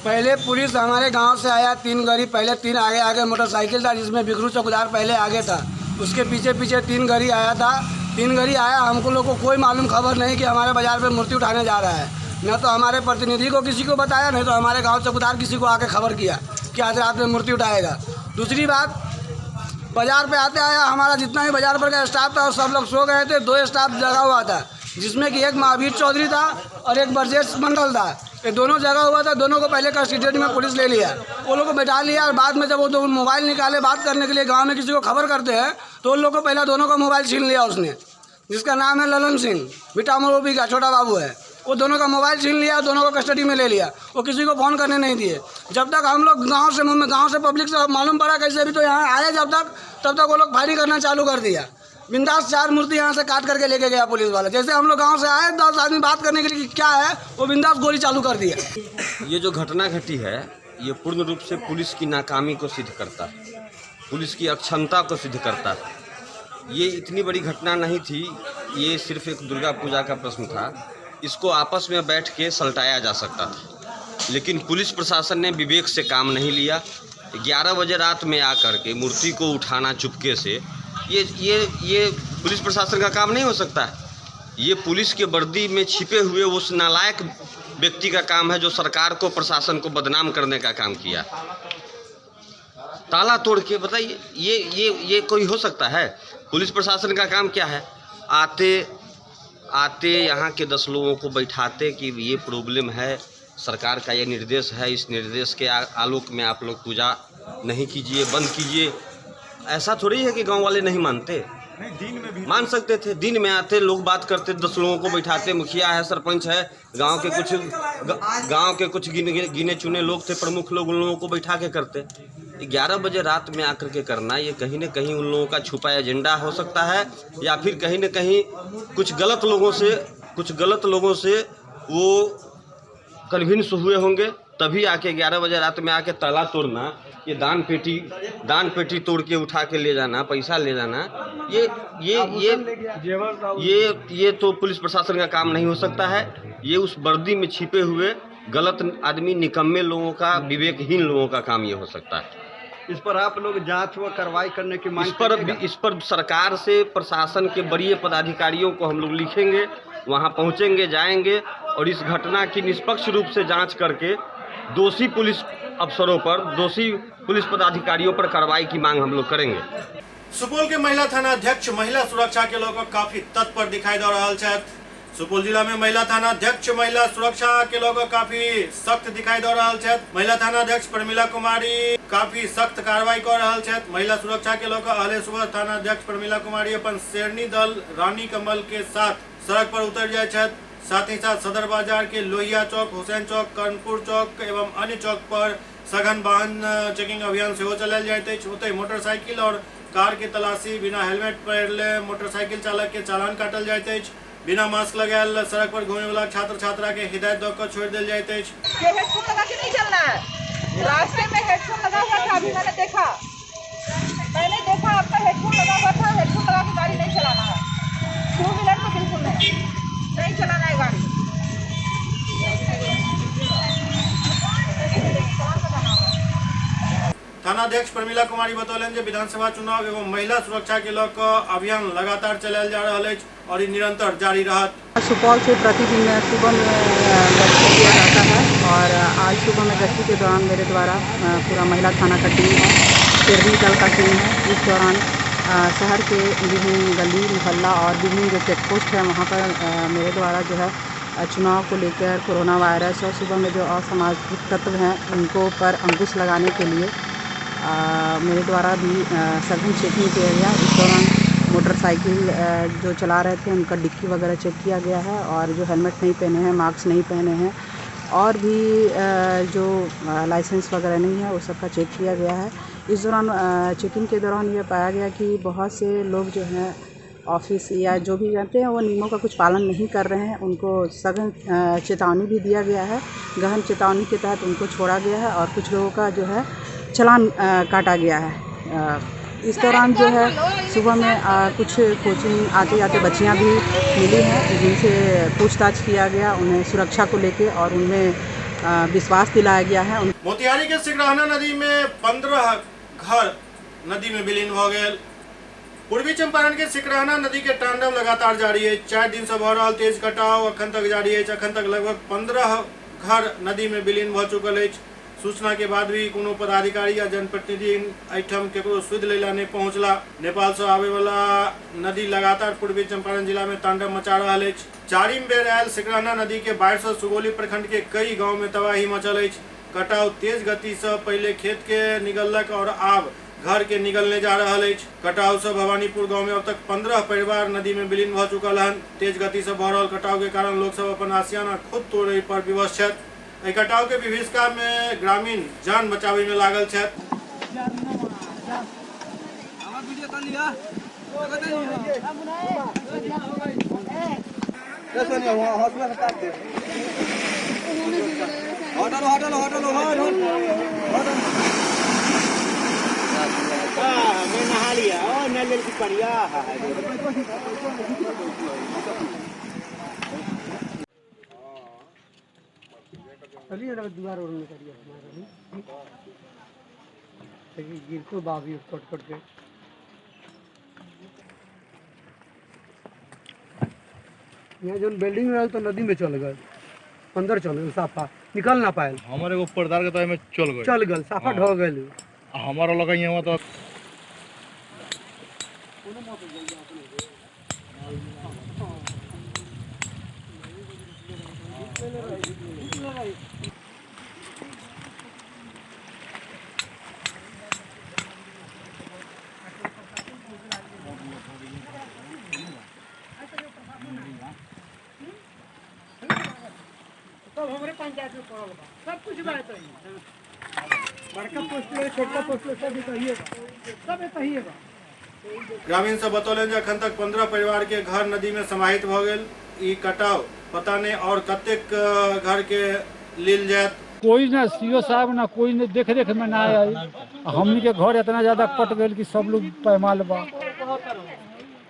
पहले पुलिस हमारे गांव से आया 3 गाड़ी, पहले 3 आगे मोटरसाइकिल था जिसमें बिखरू चौकीदार पहले आगे था, उसके पीछे 3 गाड़ी आया था। 3 गाड़ी आया, हमको लोग को कोई मालूम खबर नहीं कि हमारे बाजार पे मूर्ति उठाने जा रहा है। न तो हमारे प्रतिनिधि को किसी को बताया, नहीं तो हमारे गांव चौकीदार किसी को आके खबर किया कि आज रात में मूर्ति उठाएगा। दूसरी बात, बाजार पे आते आया हमारा जितना भी बाजार पर का स्टाफ था सब लोग सो गए थे। 2 स्टाफ जगा हुआ था, जिसमें कि एक महावीर चौधरी था और एक ब्रजेश मंडल था। ये दोनों जगह हुआ था। दोनों को पहले कस्टडी में पुलिस ले लिया, वो लोग को बैठा लिया। और बाद में जब वो दो मोबाइल निकाले बात करने के लिए गांव में किसी को खबर करते हैं, तो उन लोग को पहले दोनों का मोबाइल छीन लिया उसने, जिसका नाम है ललन सिंह, बिटा मोरोबी का छोटा बाबू है। वो दोनों का मोबाइल छीन लिया, दोनों को कस्टडी में ले लिया। वो किसी को फ़ोन करने नहीं दिए। जब तक हम लोग गांव से पब्लिक से मालूम पड़ा कैसे भी, तो यहाँ आए तब तक वो लोग फायरिंग करना चालू कर दिया। बिंदास 4 मूर्ति यहाँ से काट करके लेके गया पुलिस वाला। जैसे हम लोग गांव से आए 10 आदमी बात करने के लिए क्या है, वो बिंदास गोली चालू कर दिया। ये जो घटना घटी है ये पूर्ण रूप से पुलिस की नाकामी को सिद्ध करता है, पुलिस की अक्षमता को सिद्ध करता है। ये इतनी बड़ी घटना नहीं थी, ये सिर्फ एक दुर्गा पूजा का प्रश्न था। इसको आपस में बैठ के सलटाया जा सकता था, लेकिन पुलिस प्रशासन ने विवेक से काम नहीं लिया। 11 बजे रात में आकर के मूर्ति को उठाना चुपके से, ये पुलिस प्रशासन का काम नहीं हो सकता है। ये पुलिस के वर्दी में छिपे हुए उस नालायक व्यक्ति का काम है जो सरकार को, प्रशासन को बदनाम करने का काम किया। ताला तोड़ के बताइए, ये कोई हो सकता है? पुलिस प्रशासन का काम क्या है? आते यहाँ के 10 लोगों को बैठाते कि ये प्रॉब्लम है, सरकार का ये निर्देश है, इस निर्देश के आलोक में आप लोग पूजा नहीं कीजिए, बंद कीजिए। ऐसा थोड़ी है कि गांव वाले नहीं मानते, दिन में भी मान सकते थे। दिन में आते लोग बात करते, 10 लोगों को बैठाते, मुखिया है, सरपंच है, गांव के कुछ गिने चुने लोग थे, प्रमुख लोग, उन लोगों को बैठा के करते। 11 बजे रात में आकर के करना, ये कहीं न कहीं उन लोगों का छुपा एजेंडा हो सकता है, या फिर कहीं न कहीं कुछ गलत लोगों से वो कन्विंस हुए होंगे, तभी आके 11 बजे रात में आके ताला तोड़ना, ये दान पेटी तोड़ के उठा के ले जाना, पैसा ले जाना, ये तो पुलिस प्रशासन का काम नहीं हो सकता है। ये उस वर्दी में छिपे हुए गलत आदमी, निकम्मे लोगों का, विवेकहीन लोगों का काम ये हो सकता है। इस पर आप लोग जांच व कार्रवाई करने की मांग इस पर सरकार से, प्रशासन के वरीय पदाधिकारियों को हम लोग लिखेंगे, वहां पहुंचेंगे, जाएंगे और इस घटना की निष्पक्ष रूप से जांच करके दोषी पुलिस अफसरों पर, दोषी पुलिस पदाधिकारियों पर कार्रवाई की मांग हम लोग करेंगे। सुपौल के महिला थाना अध्यक्ष महिला सुरक्षा के लोग काफी तत्पर दिखाई दे रहा है। सुपौल जिला में महिला थाना अध्यक्ष महिला सुरक्षा के लोग काफी सख्त दिखाई दे रहा है। महिला थाना अध्यक्ष प्रमिला कुमारी काफी सख्त कार्रवाई कर रहा है। महिला सुरक्षा के लोग अहले सुबह थाना अध्यक्ष प्रमिला कुमारी अपन शेरनी दल रानी कमल के साथ सड़क पर उतर जाए। साथ ही साथ सदर बाजार के लोहिया चौक, हुसैन चौक, कर्णपुर चौक एवं अन्य चौक पर सघन वाहन चेकिंग अभियान से चलायल जाते। मोटरसाइकिल और कार के तलाशी, बिना हेलमेट पहनले मोटरसाइकिल चालक के चालान काटल जाते। बिना मास्क लगायल सड़क पर घूमे वाला छात्र छात्रा के हिदायत देकर छोड़ दिया जाते। हेडफोन लगा के नहीं चलना है। रास्ते में हेडफोन लगा हुआ था, अभी मैंने देखा आपका हेडफोन लगा हुआ था। हेडफोन लगा के गाड़ी नहीं चलाना है। 2 व्हीलर तो बिल्कुल नहीं चलाना है गाड़ी। थाना अध्यक्ष प्रमिला कुमारी बतौलन विधानसभा चुनाव एवं महिला सुरक्षा के लोग अभियान लगातार चलायल जा रहा है और ये निरंतर जारी रहत। सुपौल से प्रतिदिन सुबह में गश्ती किया जाता है और आज सुबह में गश्ती के दौरान मेरे द्वारा पूरा महिला थाना का टीम है, शेरनी दल का टीम है। इस दौरान शहर के विभिन्न गली मोहल्ला और विभिन्न जो चेक पोस्ट है वहाँ पर मेरे द्वारा जो है चुनाव को लेकर कोरोना वायरस और सुबह में जो असामाजिक तत्व हैं उनको पर अंकुश लगाने के लिए मेरे द्वारा भी सघन चेकिंग किया गया। इस दौरान मोटरसाइकिल जो चला रहे थे उनका डिक्की वगैरह चेक किया गया है और जो हेलमेट नहीं पहने हैं, मास्क नहीं पहने हैं और भी जो लाइसेंस वगैरह नहीं है वो सबका चेक किया गया है। इस दौरान चेकिंग के दौरान ये पाया गया कि बहुत से लोग जो हैं ऑफिस या जो भी रहते हैं वो नियमों का कुछ पालन नहीं कर रहे हैं। उनको सघन चेतावनी भी दिया गया है। गहन चेतावनी के तहत उनको छोड़ा गया है और कुछ लोगों का जो है चालान काटा गया है। इस दौरान जो है सुबह में कुछ कोचिंग आते जाते बच्चियां भी मिली हैं जिनसे पूछताछ किया गया, उन्हें सुरक्षा को लेके और उनमें विश्वास दिलाया गया है। मोतिहारी के सिकरहना नदी में 15 घर नदी में विलीन हो गए। पूर्वी चंपारण के सिकरहना नदी के तांडव लगातार जारी है। 4 दिन से भर रहा तेज कटाव अखन तक जारी है। अखन तक लगभग 15 घर नदी में विलीन भ चुकल है। सूचना के बाद भी कोनो पदाधिकारी या जनप्रतिनिधि एठम केकरो सुध लेला नहीं पहुंचला। नेपाल से आवे वाला नदी लगातार पूर्वी चंपारण जिला में तांडव मचा रहा है। 4वीं बेर आयल सिकरहना नदी के बाढ़ से सुगौली प्रखंड के कई गांव में तबाही मचल है। कटाव तेज गति से पहले खेत के निगलक और आब घर के निगलने जा रहा है। कटाव से भवानीपुर गांव में अब तक 15 परिवार नदी में विलीन भ चुकल है। तेज गति से बढ़ रहा कटाव के कारण लोग सब अपन आसियाना खुद तोड़े पर विवश है। कटाव के विभीषिका में ग्रामीण जान बचावे में लागल है। मैं नहा लिया और नल की बढ़िया चलिए दुआर और में करिए हमारा गिर को बाबी कट कट के यहाँ जो बिल्डिंग में तो नदी में चल गए, अंदर चल गए, साफा निकल ना पाए। हमारे को पर्दार के तो में चल गए साफा ढह गए। हमारा लगा यहाँ तो सब हमारे पंचायत में पड़ल बा, सब कुछ बात है। बड़का पोस्ट ले, छोटा पोस्ट ले, सब कहिए बा। ग्रामीण सब बतौलन जे अखन तक 15 परिवार के घर नदी में समाहित भ गेल। ई कटाव पता नहीं और कतेक घर के लील जात। कोई ना सीओ साहब ना कोई ने देख रेख में ना आई। हमनी के घर इतना ज्यादा कट गए कि सब लोग पैमाल बा।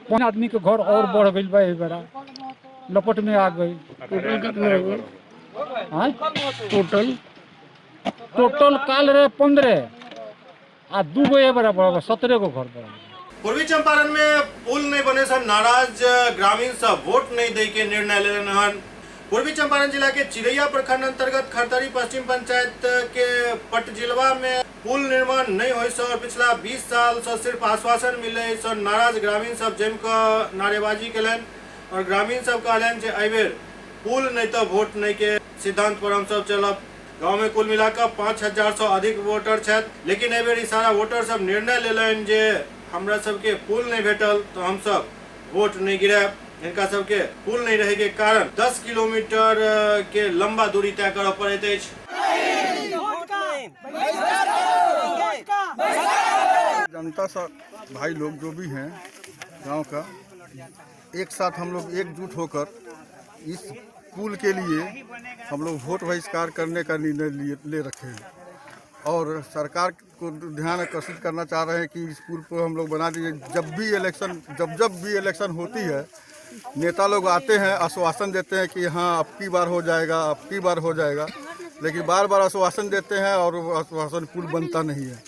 5 आदमी के घर और बढ़ गई बा, एक बेरा लपट में आ गई। टोटल काल रे 15 आ 2 गो एक बेरा बढ़ 17 गो घर बढ़। पूर्वी चंपारण में पुल नहीं बने से नाराज ग्रामीण सब वोट नहीं दे के निर्णय ले रहे। पूर्वी चंपारण जिला के चिरैया प्रखंड अंतर्गत खरतरी पश्चिम पंचायत के पटजिलवा में पुल निर्माण नहीं हो और पिछला 20 साल से सिर्फ आश्वासन मिले से नाराज ग्रामीण सब जम कर नारेबाजी कलन और ग्रामीण सब कहलन जे एबेर पुल नहीं तो वोट नहीं के सिद्धांत पर हम सब चलब। गांव में कुल मिलाकर 5,000 से अधिक वोटर छथि, लेकिन एबेर ई सारा वोटर सब निर्णय लेलन जे हमरा सबके पुल नहीं भेटल तो हम सब वोट नहीं गिराब। इनका सबके पुल नहीं रहे के कारण 10 किलोमीटर के लंबा दूरी तय करऽ पड़ैत अछि। जनता सब भाई लोग जो भी हैं गांव का, एक साथ हम लोग एकजुट होकर इस पुल के लिए हम लोग वोट बहिष्कार करने का निर्णय ले रखे हैं और सरकार को ध्यान आकर्षित करना चाह रहे हैं कि इस पुल को हम लोग बना दीजिए। जब भी इलेक्शन होती है, नेता लोग आते हैं, आश्वासन देते हैं कि हाँ अब की बार हो जाएगा, लेकिन बार बार आश्वासन देते हैं और आश्वासन पुल बनता नहीं है।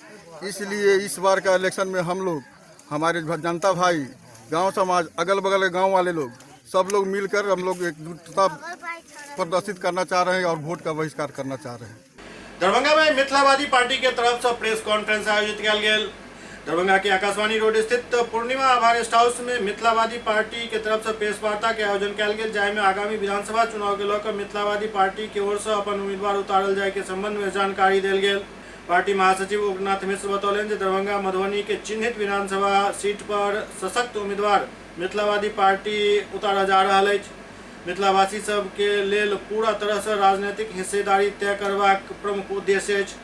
इसलिए इस बार का इलेक्शन में हम लोग, हमारे जनता भाई, गांव समाज, अगल बगल गांव वाले लोग, सब लोग मिलकर हम लोग एकजुटता प्रदर्शित करना चाह रहे हैं और वोट का बहिष्कार करना चाह रहे हैं। दरभंगा में मिथिलावादी पार्टी के तरफ से प्रेस कॉन्फ्रेंस आयोजित किया गया। दरभंगा के आकाशवाणी रोड स्थित पूर्णिमा आभा रेस्ट हाउस में मिथिलावादी पार्टी के तरफ से प्रेस वार्ता के आयोजन किया गया, जाहिमे आगामी विधानसभा चुनाव के लेकर मिथिलावादी पार्टी की ओर से अपन उम्मीदवार उतारल जाए के संबंध में जानकारी देल गेल। पार्टी महासचिव उग्रनाथ मिश्र बतौलन जे दरभंगा मधुबनी के चिन्हित विधानसभा सीट पर सशक्त उम्मीदवार मिथिलावादी पार्टी उतारा जा रहा है। मिथिलावासी सब के लेल पूरा तरह से राजनीतिक हिस्सेदारी तय करबाक प्रमुख उद्देश्य अछि।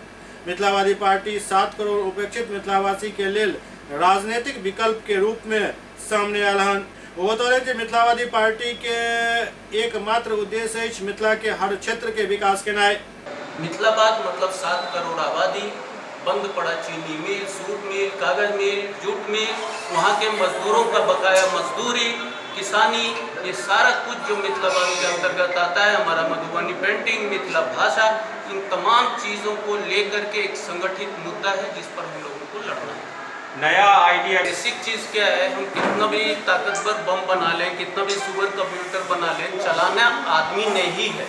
मिथिलावादी पार्टी 7 करोड़ उपेक्षित मिथिलावासी के लेल राजनीतिक विकल्प के रूप में सामने आयल हन। वो बतौलन जे मिथिलावादी पार्टी के एकमात्र उद्देश्य अछि मिथिला के हर क्षेत्र के विकास केनाइ। मिथिलाबाद मतलब 7 करोड़ आबादी, बंद पड़ा चीनी मिल, सूत मिल, कागज मिल, जूट मिल, वहाँ के मजदूरों का बकाया मजदूरी, किसानी, ये सारा कुछ जो मिथिलाबाद के अंतर्गत आता है। हमारा मधुबनी पेंटिंग, मिथिला भाषा, इन तमाम चीज़ों को लेकर के एक संगठित मुद्दा है जिस पर हम लोगों को लड़ना है। नया आइडिया, बेसिक चीज़ क्या है, हम कितना भी ताकतवर बम बना लें, कितना भी सुपर कंप्यूटर बना लें, चलाना आदमी नहीं है।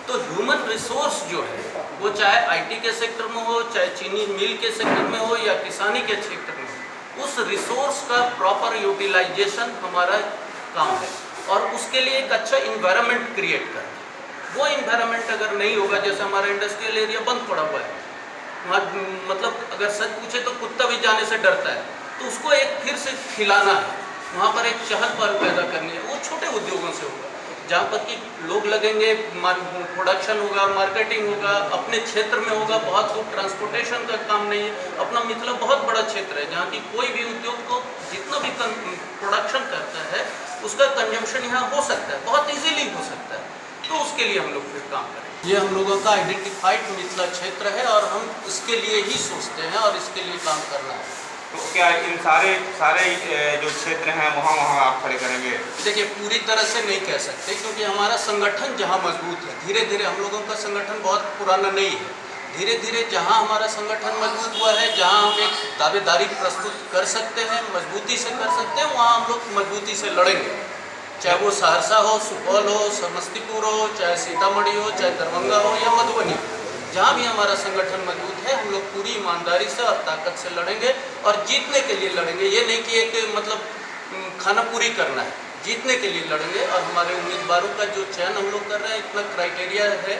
तो ह्यूमन रिसोर्स जो है वो चाहे आईटी के सेक्टर में हो, चाहे चीनी मिल के सेक्टर में हो या किसानी के क्षेत्र में हो, उस रिसोर्स का प्रॉपर यूटिलाइजेशन हमारा काम है और उसके लिए एक अच्छा इन्वायरमेंट क्रिएट करना। वो इन्वायरमेंट अगर नहीं होगा, जैसे हमारा इंडस्ट्रियल एरिया बंद पड़ा हुआ है, वहाँ मतलब अगर सच पूछे तो कुत्ता भी जाने से डरता है, तो उसको एक फिर से खिलाना है, वहाँ पर एक चहल पहल पैदा करनी है। वो छोटे उद्योगों से होगा, जहाँ पर कि लोग लगेंगे, प्रोडक्शन होगा, मार्केटिंग होगा, अपने क्षेत्र में होगा। बहुत दूर ट्रांसपोर्टेशन का काम नहीं है। अपना मिथिला बहुत बड़ा क्षेत्र है जहाँ की कोई भी उद्योग को जितना भी प्रोडक्शन करता है उसका कंजम्पशन यहाँ हो सकता है, बहुत इजीली हो सकता है। तो उसके लिए हम लोग फिर काम करें। ये हम लोगों का आइडेंटिफाइड मिथिला क्षेत्र है और हम इसके लिए ही सोचते हैं और इसके लिए काम करना है। तो क्या इन सारे जो क्षेत्र हैं वहाँ आप खड़े करेंगे? देखिए, पूरी तरह से नहीं कह सकते क्योंकि हमारा संगठन जहाँ मजबूत है, धीरे धीरे, हम लोगों का संगठन बहुत पुराना नहीं है, धीरे धीरे जहाँ हमारा संगठन मजबूत हुआ है, जहाँ हम एक दावेदारी प्रस्तुत कर सकते हैं, मजबूती से कर सकते हैं, वहाँ हम लोग मजबूती से लड़ेंगे। चाहे वो सहरसा हो, सुपौल हो, समस्तीपुर हो, चाहे सीतामढ़ी हो, चाहे दरभंगा हो या मधुबनी, जहाँ भी हमारा संगठन मजबूत है, हम लोग पूरी ईमानदारी से और ताकत से लड़ेंगे और जीतने के लिए लड़ेंगे। ये नहीं कि एक मतलब खाना पूरी करना है, जीतने के लिए लड़ेंगे। और हमारे उम्मीदवारों का जो चयन हम लोग कर रहे हैं, इतना क्राइटेरिया है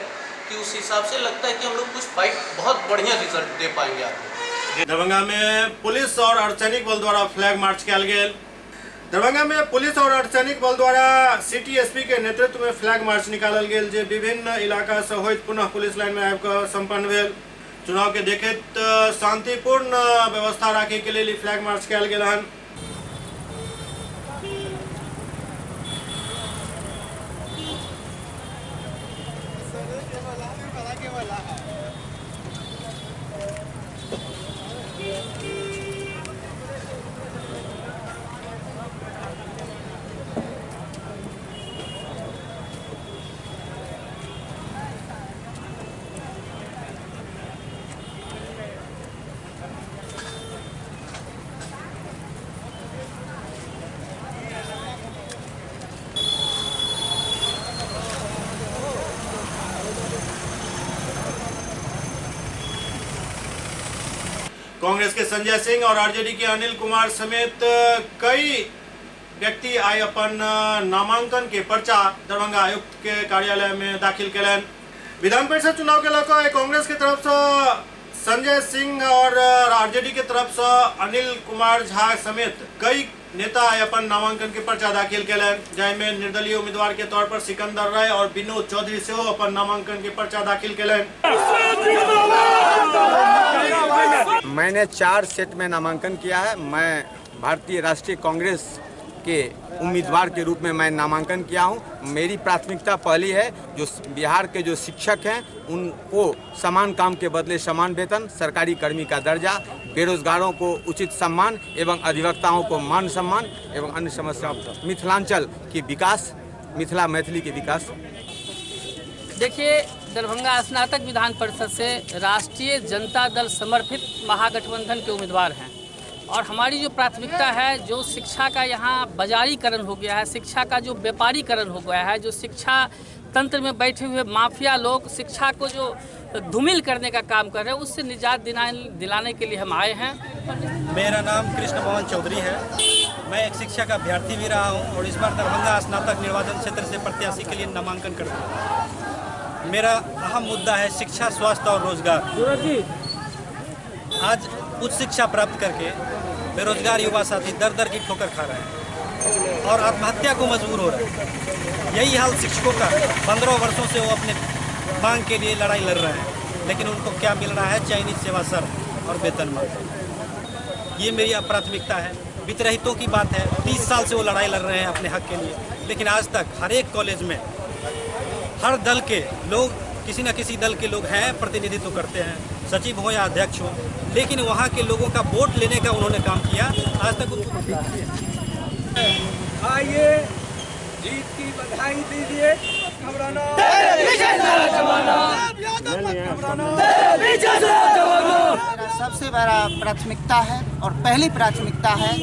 कि उस हिसाब से लगता है कि हम लोग कुछ फाइट बहुत बढ़िया रिजल्ट दे पाएंगे आपको। दरभंगा में पुलिस और अर्धसैनिक बल द्वारा फ्लैग मार्च किया गया। दरभंगा में पुलिस और अर्धसैनिक बल द्वारा सिटी एसपी के नेतृत्व में फ्लैग मार्च निकालल गेल, जे विभिन्न इलाका से होइत पुनः पुलिस लाइन में आबिकऽ संपन्न भेल। चुनाव के देखैत शांतिपूर्ण व्यवस्था राखे के लेल फ्लैग मार्च किया गेल हन। कांग्रेस के संजय सिंह और आरजेडी के अनिल कुमार समेत कई व्यक्ति आए अपन नामांकन के पर्चा दरभंगा आयुक्त के कार्यालय में दाखिल कलन। विधान परिषद चुनाव के लेकर कांग्रेस की तरफ से संजय सिंह और आरजेडी की तरफ से अनिल कुमार झा समेत कई नेता अपन नामांकन के पर्चा दाखिल कलन, जिसमें निर्दलीय उम्मीदवार के तौर पर सिकंदर राय और विनोद चौधरी से अपन नामांकन के पर्चा दाखिल कलन। मैंने 4 सेट में नामांकन किया है। मैं भारतीय राष्ट्रीय कांग्रेस के उम्मीदवार के रूप में मैं नामांकन किया हूं। मेरी प्राथमिकता पहली है, जो बिहार के जो शिक्षक हैं उनको समान काम के बदले समान वेतन, सरकारी कर्मी का दर्जा, बेरोजगारों को उचित सम्मान एवं अधिवक्ताओं को मान सम्मान एवं अन्य समस्याओं, मिथिलांचल की विकास, मैथिली के विकास। देखिए, दरभंगा स्नातक विधान परिषद से राष्ट्रीय जनता दल समर्थित महागठबंधन के उम्मीदवार हैं और हमारी जो प्राथमिकता है, जो शिक्षा का यहाँ बाजारीकरण हो गया है, शिक्षा का जो व्यापारीकरण हो गया है, जो शिक्षा तंत्र में बैठे हुए माफिया लोग शिक्षा को जो धूमिल करने का काम कर रहे हैं, उससे निजात दिलाने के लिए हम आए हैं। मेरा नाम कृष्ण मोहन चौधरी है। मैं एक शिक्षा का अभ्यर्थी भी रहा हूं और इस बार दरभंगा स्नातक निर्वाचन क्षेत्र से प्रत्याशी के लिए नामांकन करता हूं। मेरा अहम मुद्दा है शिक्षा, स्वास्थ्य और रोजगार। आज उच्च शिक्षा प्राप्त करके बेरोजगार युवा साथी दर दर की ठोकर खा रहे हैं और आत्महत्या को मजबूर हो रहे हैं। यही हाल शिक्षकों का 15 वर्षों से वो अपने मांग के लिए लड़ाई लड़ रहे हैं, लेकिन उनको क्या मिल रहा है? चाइनीज सेवा सर और वेतनमान। ये मेरी प्राथमिकता है। वित्तरहितों की बात है, 30 साल से वो लड़ाई लड़ रहे हैं अपने हक के लिए, लेकिन आज तक हर एक कॉलेज में हर दल के लोग, किसी न किसी दल के लोग हैं, प्रतिनिधित्व करते हैं, सचिव हो या अध्यक्ष हो, लेकिन वहाँ के लोगों का वोट लेने का उन्होंने काम किया। आज तक आइए जीत की बधाई दीजिए। मेरा सबसे बड़ा प्राथमिकता है और पहली प्राथमिकता है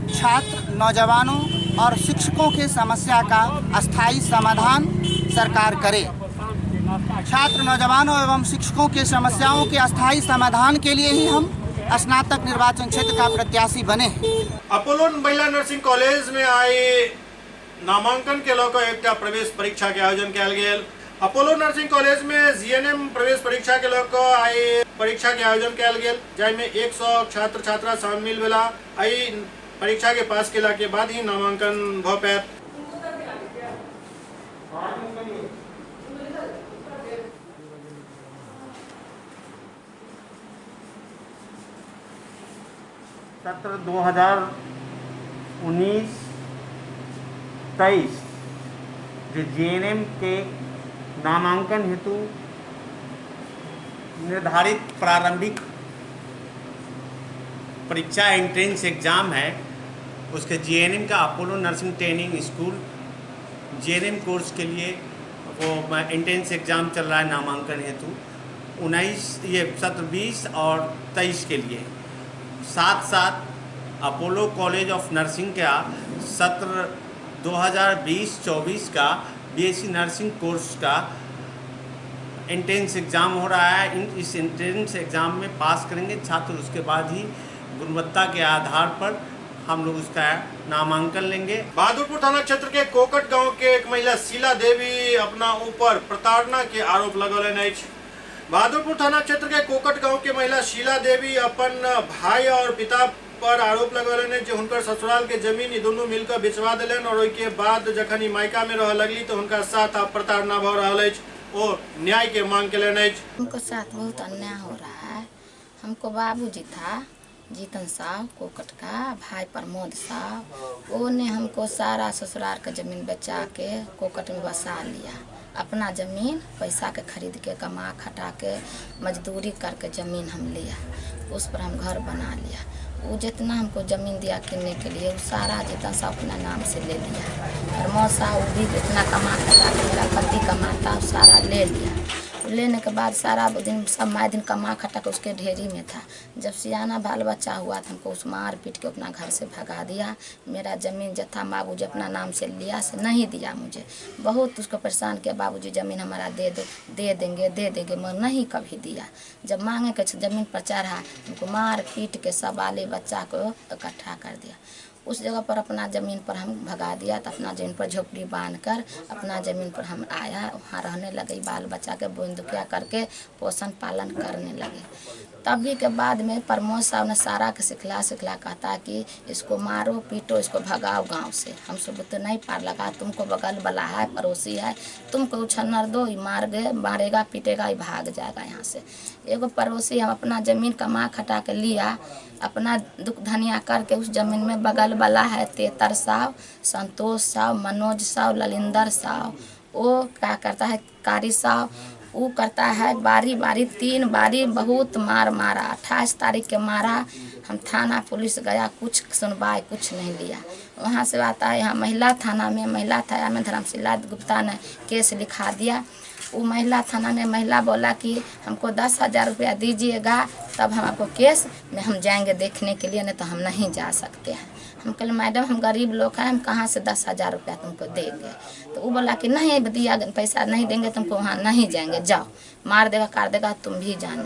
छात्र, नौजवानों और शिक्षकों की समस्या का अस्थायी समाधान सरकार करे। छात्र, नौजवानों एवं शिक्षकों की समस्याओं के अस्थायी समाधान के लिए ही हम स्नातक निर्वाचन क्षेत्र का प्रत्याशी बने। अपोलो महिला नर्सिंग कॉलेज में आए नामांकन के लोग एक प्रवेश परीक्षा के आयोजन किया गया। अपोलो नर्सिंग कॉलेज में जीएनएम प्रवेश परीक्षा के लोग आए परीक्षा के आयोजन किया गया, जिसमें 100 छात्र छात्रा शामिल भेला। आई परीक्षा के पास केला के बाद ही नामांकन भ पाए। सत्र 2019-23 जो जीएनएम के नामांकन हेतु निर्धारित प्रारंभिक परीक्षा एंट्रेंस एग्ज़ाम है, उसके जीएनएम का Apollo nursing training school GNM course के लिए वो एंट्रेंस एग्ज़ाम चल रहा है नामांकन हेतु 20 और 23 के लिए। साथ साथ अपोलो कॉलेज ऑफ नर्सिंग का सत्र 2020-24 का बीएससी नर्सिंग कोर्स का एंट्रेंस एग्ज़ाम हो रहा है। इस एंट्रेंस एग्ज़ाम में पास करेंगे छात्र, उसके बाद ही गुणवत्ता के आधार पर हम लोग उसका नामांकन लेंगे। बहादुरपुर थाना क्षेत्र के कोकट गांव के एक महिला शीला देवी अपना ऊपर प्रताड़ना के आरोप लगौले। बहादुरपुर थाना क्षेत्र के कोकट गांव के महिला शीला देवी अपन भाई और पिता पर आरोप लगौले जो उनकर ससुराल के जमीन दोनों मिलकर बेचवा दिलन और उसके बाद जखन मायका में रह लगली तो उनका साथ प्रताड़ना भ रहा है और न्याय के मांग के लिए। हमको साथ बहुत अन्याय हो रहा है। हमको बाबूजी था जीतन साहब कोकट का, भाई प्रमोद साहब, वो ने हमको सारा ससुराल का जमीन बेचा के कोकट में बसा लिया। अपना ज़मीन पैसा के खरीद के कमा खटा के मजदूरी करके ज़मीन हम लिया, उस पर हम घर बना लिया। वो जितना हमको ज़मीन दिया किनने के लिए वो सारा जितना सा अपना नाम से ले लिया। और मौसा वो भी जितना कमा खटा के मेरा पति कमाता सारा ले लिया। लेने के बाद सारा दिन सब माए दिन कमा खटा के उसके ढेरी में था। जब सियाना बाल बच्चा हुआ था हमको उस मार पीट के अपना घर से भगा दिया। मेरा ज़मीन जथा बाबूजी अपना नाम से लिया से नहीं दिया मुझे, बहुत उसको परेशान किया। बाबूजी ज़मीन हमारा दे दो, दे देंगे मगर नहीं कभी दिया। जब मांगे के ज़मीन पर चढ़ा हमको मार पीट के सब बाले बच्चा को इकट्ठा कर दिया। उस जगह पर अपना ज़मीन पर हम भगा दिया। तो अपना ज़मीन पर झोपड़ी बांध कर अपना ज़मीन पर हम आया, वहाँ रहने लगे, बाल बच्चा के बोंदुकिया करके पोषण पालन करने लगे। तभी के बाद में प्रमोद साहब ने सारा के सिखला कहता कि इसको मारो पीटो, इसको भगाओ गांव से। हम सब तो नहीं पार लगा, तुमको बगल वाला है, पड़ोसी है, तुमको उछन्नर दो, ये मारेगा पीटेगा, ये भाग जाएगा यहाँ से। एगो पड़ोसी हम अपना ज़मीन कमा खटा के लिया, अपना दुख धनिया करके उस ज़मीन में बगल वाला है तेतर साहब, संतोष साहब, मनोज साहब, ललिंदर साहब, वो क्या करता है कारी साहब, वो करता है बारी 3 बारी बहुत मारा। 28 तारीख के मारा। हम थाना पुलिस गया, कुछ सुनवाई कुछ नहीं लिया। वहाँ से आता है यहाँ महिला थाना में धर्मशिला गुप्ता ने केस लिखा दिया। वो महिला थाना में महिला बोला कि हमको 10,000 रुपया दीजिएगा तब हम आपको केस में हम जाएंगे देखने के लिए, नहीं तो हम नहीं जा सकते हैं। हम कहे मैडम हम गरीब लोग हैं, हम कहाँ से 10,000 रुपया तुमको देंगे। तो वो बोला कि नहीं दिया पैसा नहीं देंगे तुमको, वहाँ नहीं जाएंगे, जाओ, मार देगा काट देगा तुम भी जानो।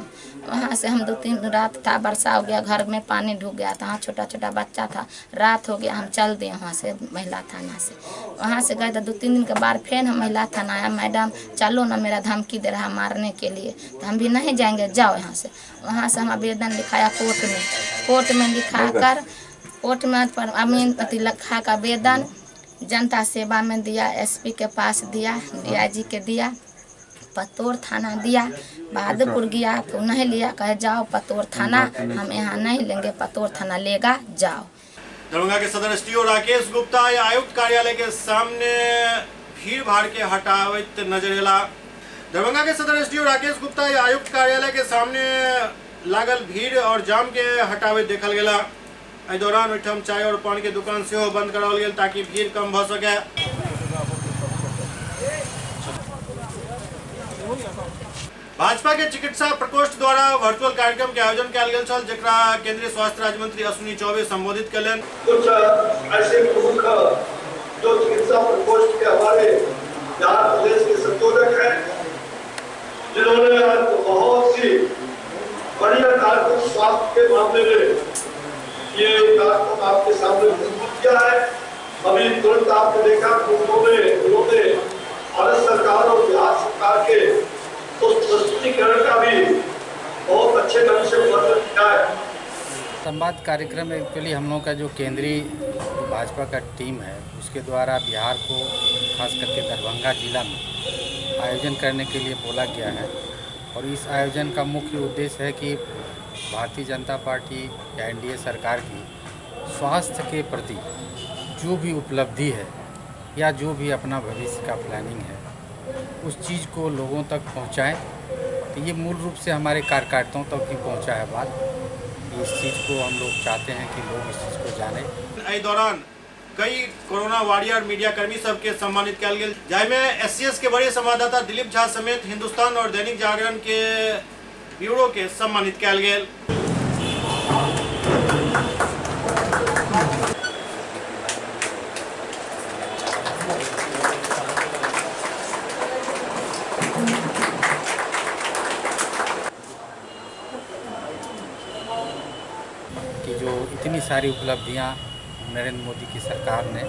वहाँ से हम 2-3 रात था, वर्षा हो गया, घर में पानी ढुक गया था, छोटा छोटा बच्चा था, रात हो गया, हम चल दिए वहाँ से महिला थाना से। वहाँ से गए तो 2-3 दिन के बाद फिर हम महिला थाना आया, मैडम चलो ना, मेरा धमकी दे रहा मारने के लिए। तो हम भी नहीं जाएंगे, जाओ यहाँ से। वहाँ से हम आवेदन लिखाया कोर्ट में लिखा कर कोर्ट में पर अमीन लिखा का आवेदन जनता सेवा में दिया, SP के पास दिया, DIG के दिया, पतोर थाना दिया, बहादुरपुर गया तो नहीं लिया, कहे जाओ पतोर थाना, हम यहाँ नहीं लेंगे, पतोर थाना लेगा, जाओ। दरभंगा के सदर SDO राकेश गुप्ता आयुक्त कार्यालय के सामने भीड़ भाड़ के हटावित नजर अयला। दरभंगा के सदर SDO राकेश गुप्ता आयुक्त कार्यालय के सामने लागल भीड़ और जाम के हटावित देखल गेला। एहि दौरान ओहिठाम चाय और पान के दुकान से बंद कराओल गेल ताकि भीड़ कम भ सके। भाजपा के चिकित्सा प्रकोष्ठ द्वारा वर्चुअल कार्यक्रम के आयोजन कयल गेल छल, जेकरा केंद्रीय स्वास्थ्य राज्य मंत्री अश्विनी चौबे संबोधित कयलनि। कुछ ऐसे प्रमुख जो चिकित्सा प्रकोष्ठ के हमारे बिहार प्रदेश के संयोजक हैं, जिन्होंने बहुत सी बढ़िया कार्यक्रम स्वास्थ्य के मामले में ये कार्यक्रम आपके सामने प्रस्तुत किया है। अभी तुरंत आपने देखा उन्होंने भारत सरकार और बिहार सरकार के उस प्रस्तुतिकरण का भी बहुत अच्छे ढंग से वर्णन किया है। संवाद कार्यक्रम एक्चुअली हम लोगों का जो केंद्रीय भाजपा का टीम है उसके द्वारा बिहार को खास करके दरभंगा जिला में आयोजन करने के लिए बोला गया है। और इस आयोजन का मुख्य उद्देश्य है कि भारतीय जनता पार्टी या NDA सरकार की स्वास्थ्य के प्रति जो भी उपलब्धि है या जो भी अपना भविष्य का प्लानिंग है उस चीज़ को लोगों तक पहुंचाएं। तो ये मूल रूप से हमारे कार्यकर्ताओं तक ही पहुंचा है बात। इस चीज़ को हम लोग चाहते हैं कि लोग इस चीज़ को जानें। एहि दौरान कई कोरोना वॉरियर मीडिया कर्मी सबके सम्मानित कयल गेल, जाहिमे SCS के बड़े संवाददाता दिलीप झा समेत हिंदुस्तान और दैनिक जागरण के ब्यूरो के सम्मानित कयल गेल। कि जो इतनी सारी उपलब्धियां नरेंद्र मोदी की सरकार ने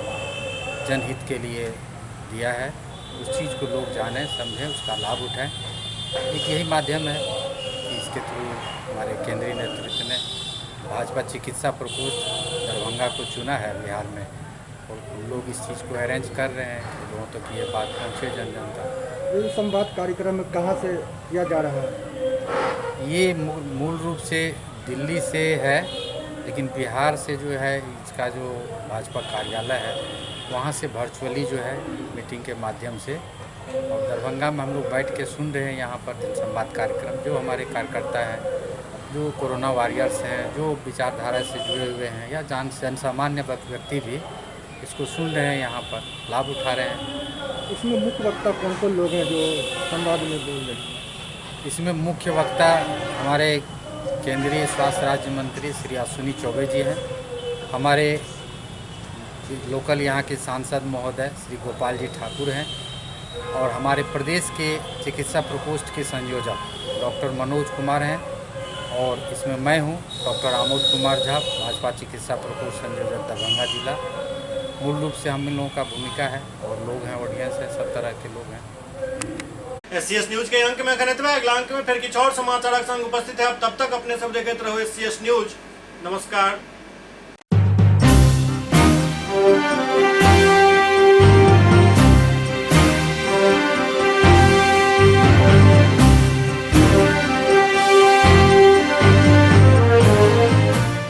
जनहित के लिए दिया है उस चीज़ को लोग जानें, समझें, उसका लाभ उठाएं। एक यही माध्यम है कि इसके थ्रू हमारे केंद्रीय नेतृत्व ने भाजपा चिकित्सा प्रकोष्ठ दरभंगा को चुना है बिहार में, और लोग इस चीज़ को अरेंज कर रहे हैं कि लोगों तक ये बात पहुँचे जन तक। ये संवाद कार्यक्रम कहाँ से किया जा रहा है? ये मूल रूप से दिल्ली से है, लेकिन बिहार से जो है इसका जो भाजपा कार्यालय है वहाँ से वर्चुअली जो है मीटिंग के माध्यम से, और दरभंगा में हम लोग बैठ के सुन रहे हैं यहाँ पर संवाद कार्यक्रम। जो हमारे कार्यकर्ता हैं, जो कोरोना वॉरियर्स हैं, जो विचारधारा से जुड़े हुए हैं या जन सामान्य व्यक्ति भी इसको सुन रहे हैं, यहाँ पर लाभ उठा रहे हैं। इसमें मुख्य वक्ता कौन कौन लोग हैं जो संवाद में बोल रहे हैं? इसमें मुख्य वक्ता हमारे केंद्रीय स्वास्थ्य राज्य मंत्री श्री अश्विनी चौबे जी हैं, हमारे लोकल यहाँ के सांसद महोदय श्री गोपाल जी ठाकुर हैं, और हमारे प्रदेश के चिकित्सा प्रकोष्ठ के संयोजक डॉक्टर मनोज कुमार हैं, और इसमें मैं हूँ डॉक्टर आमोद कुमार झा, भाजपा चिकित्सा प्रकोष्ठ संयोजक दरभंगा जिला। मूल रूप से हम इन लोगों का भूमिका है और लोग हैं ऑडियंस है, सब तरह के लोग हैं। SCS न्यूज के अंक में खनितवा अगला अंक में फिर कुछ और समाचार संग उपस्थित है। अब तब तक अपने सब देखते रहो SCS न्यूज। नमस्कार।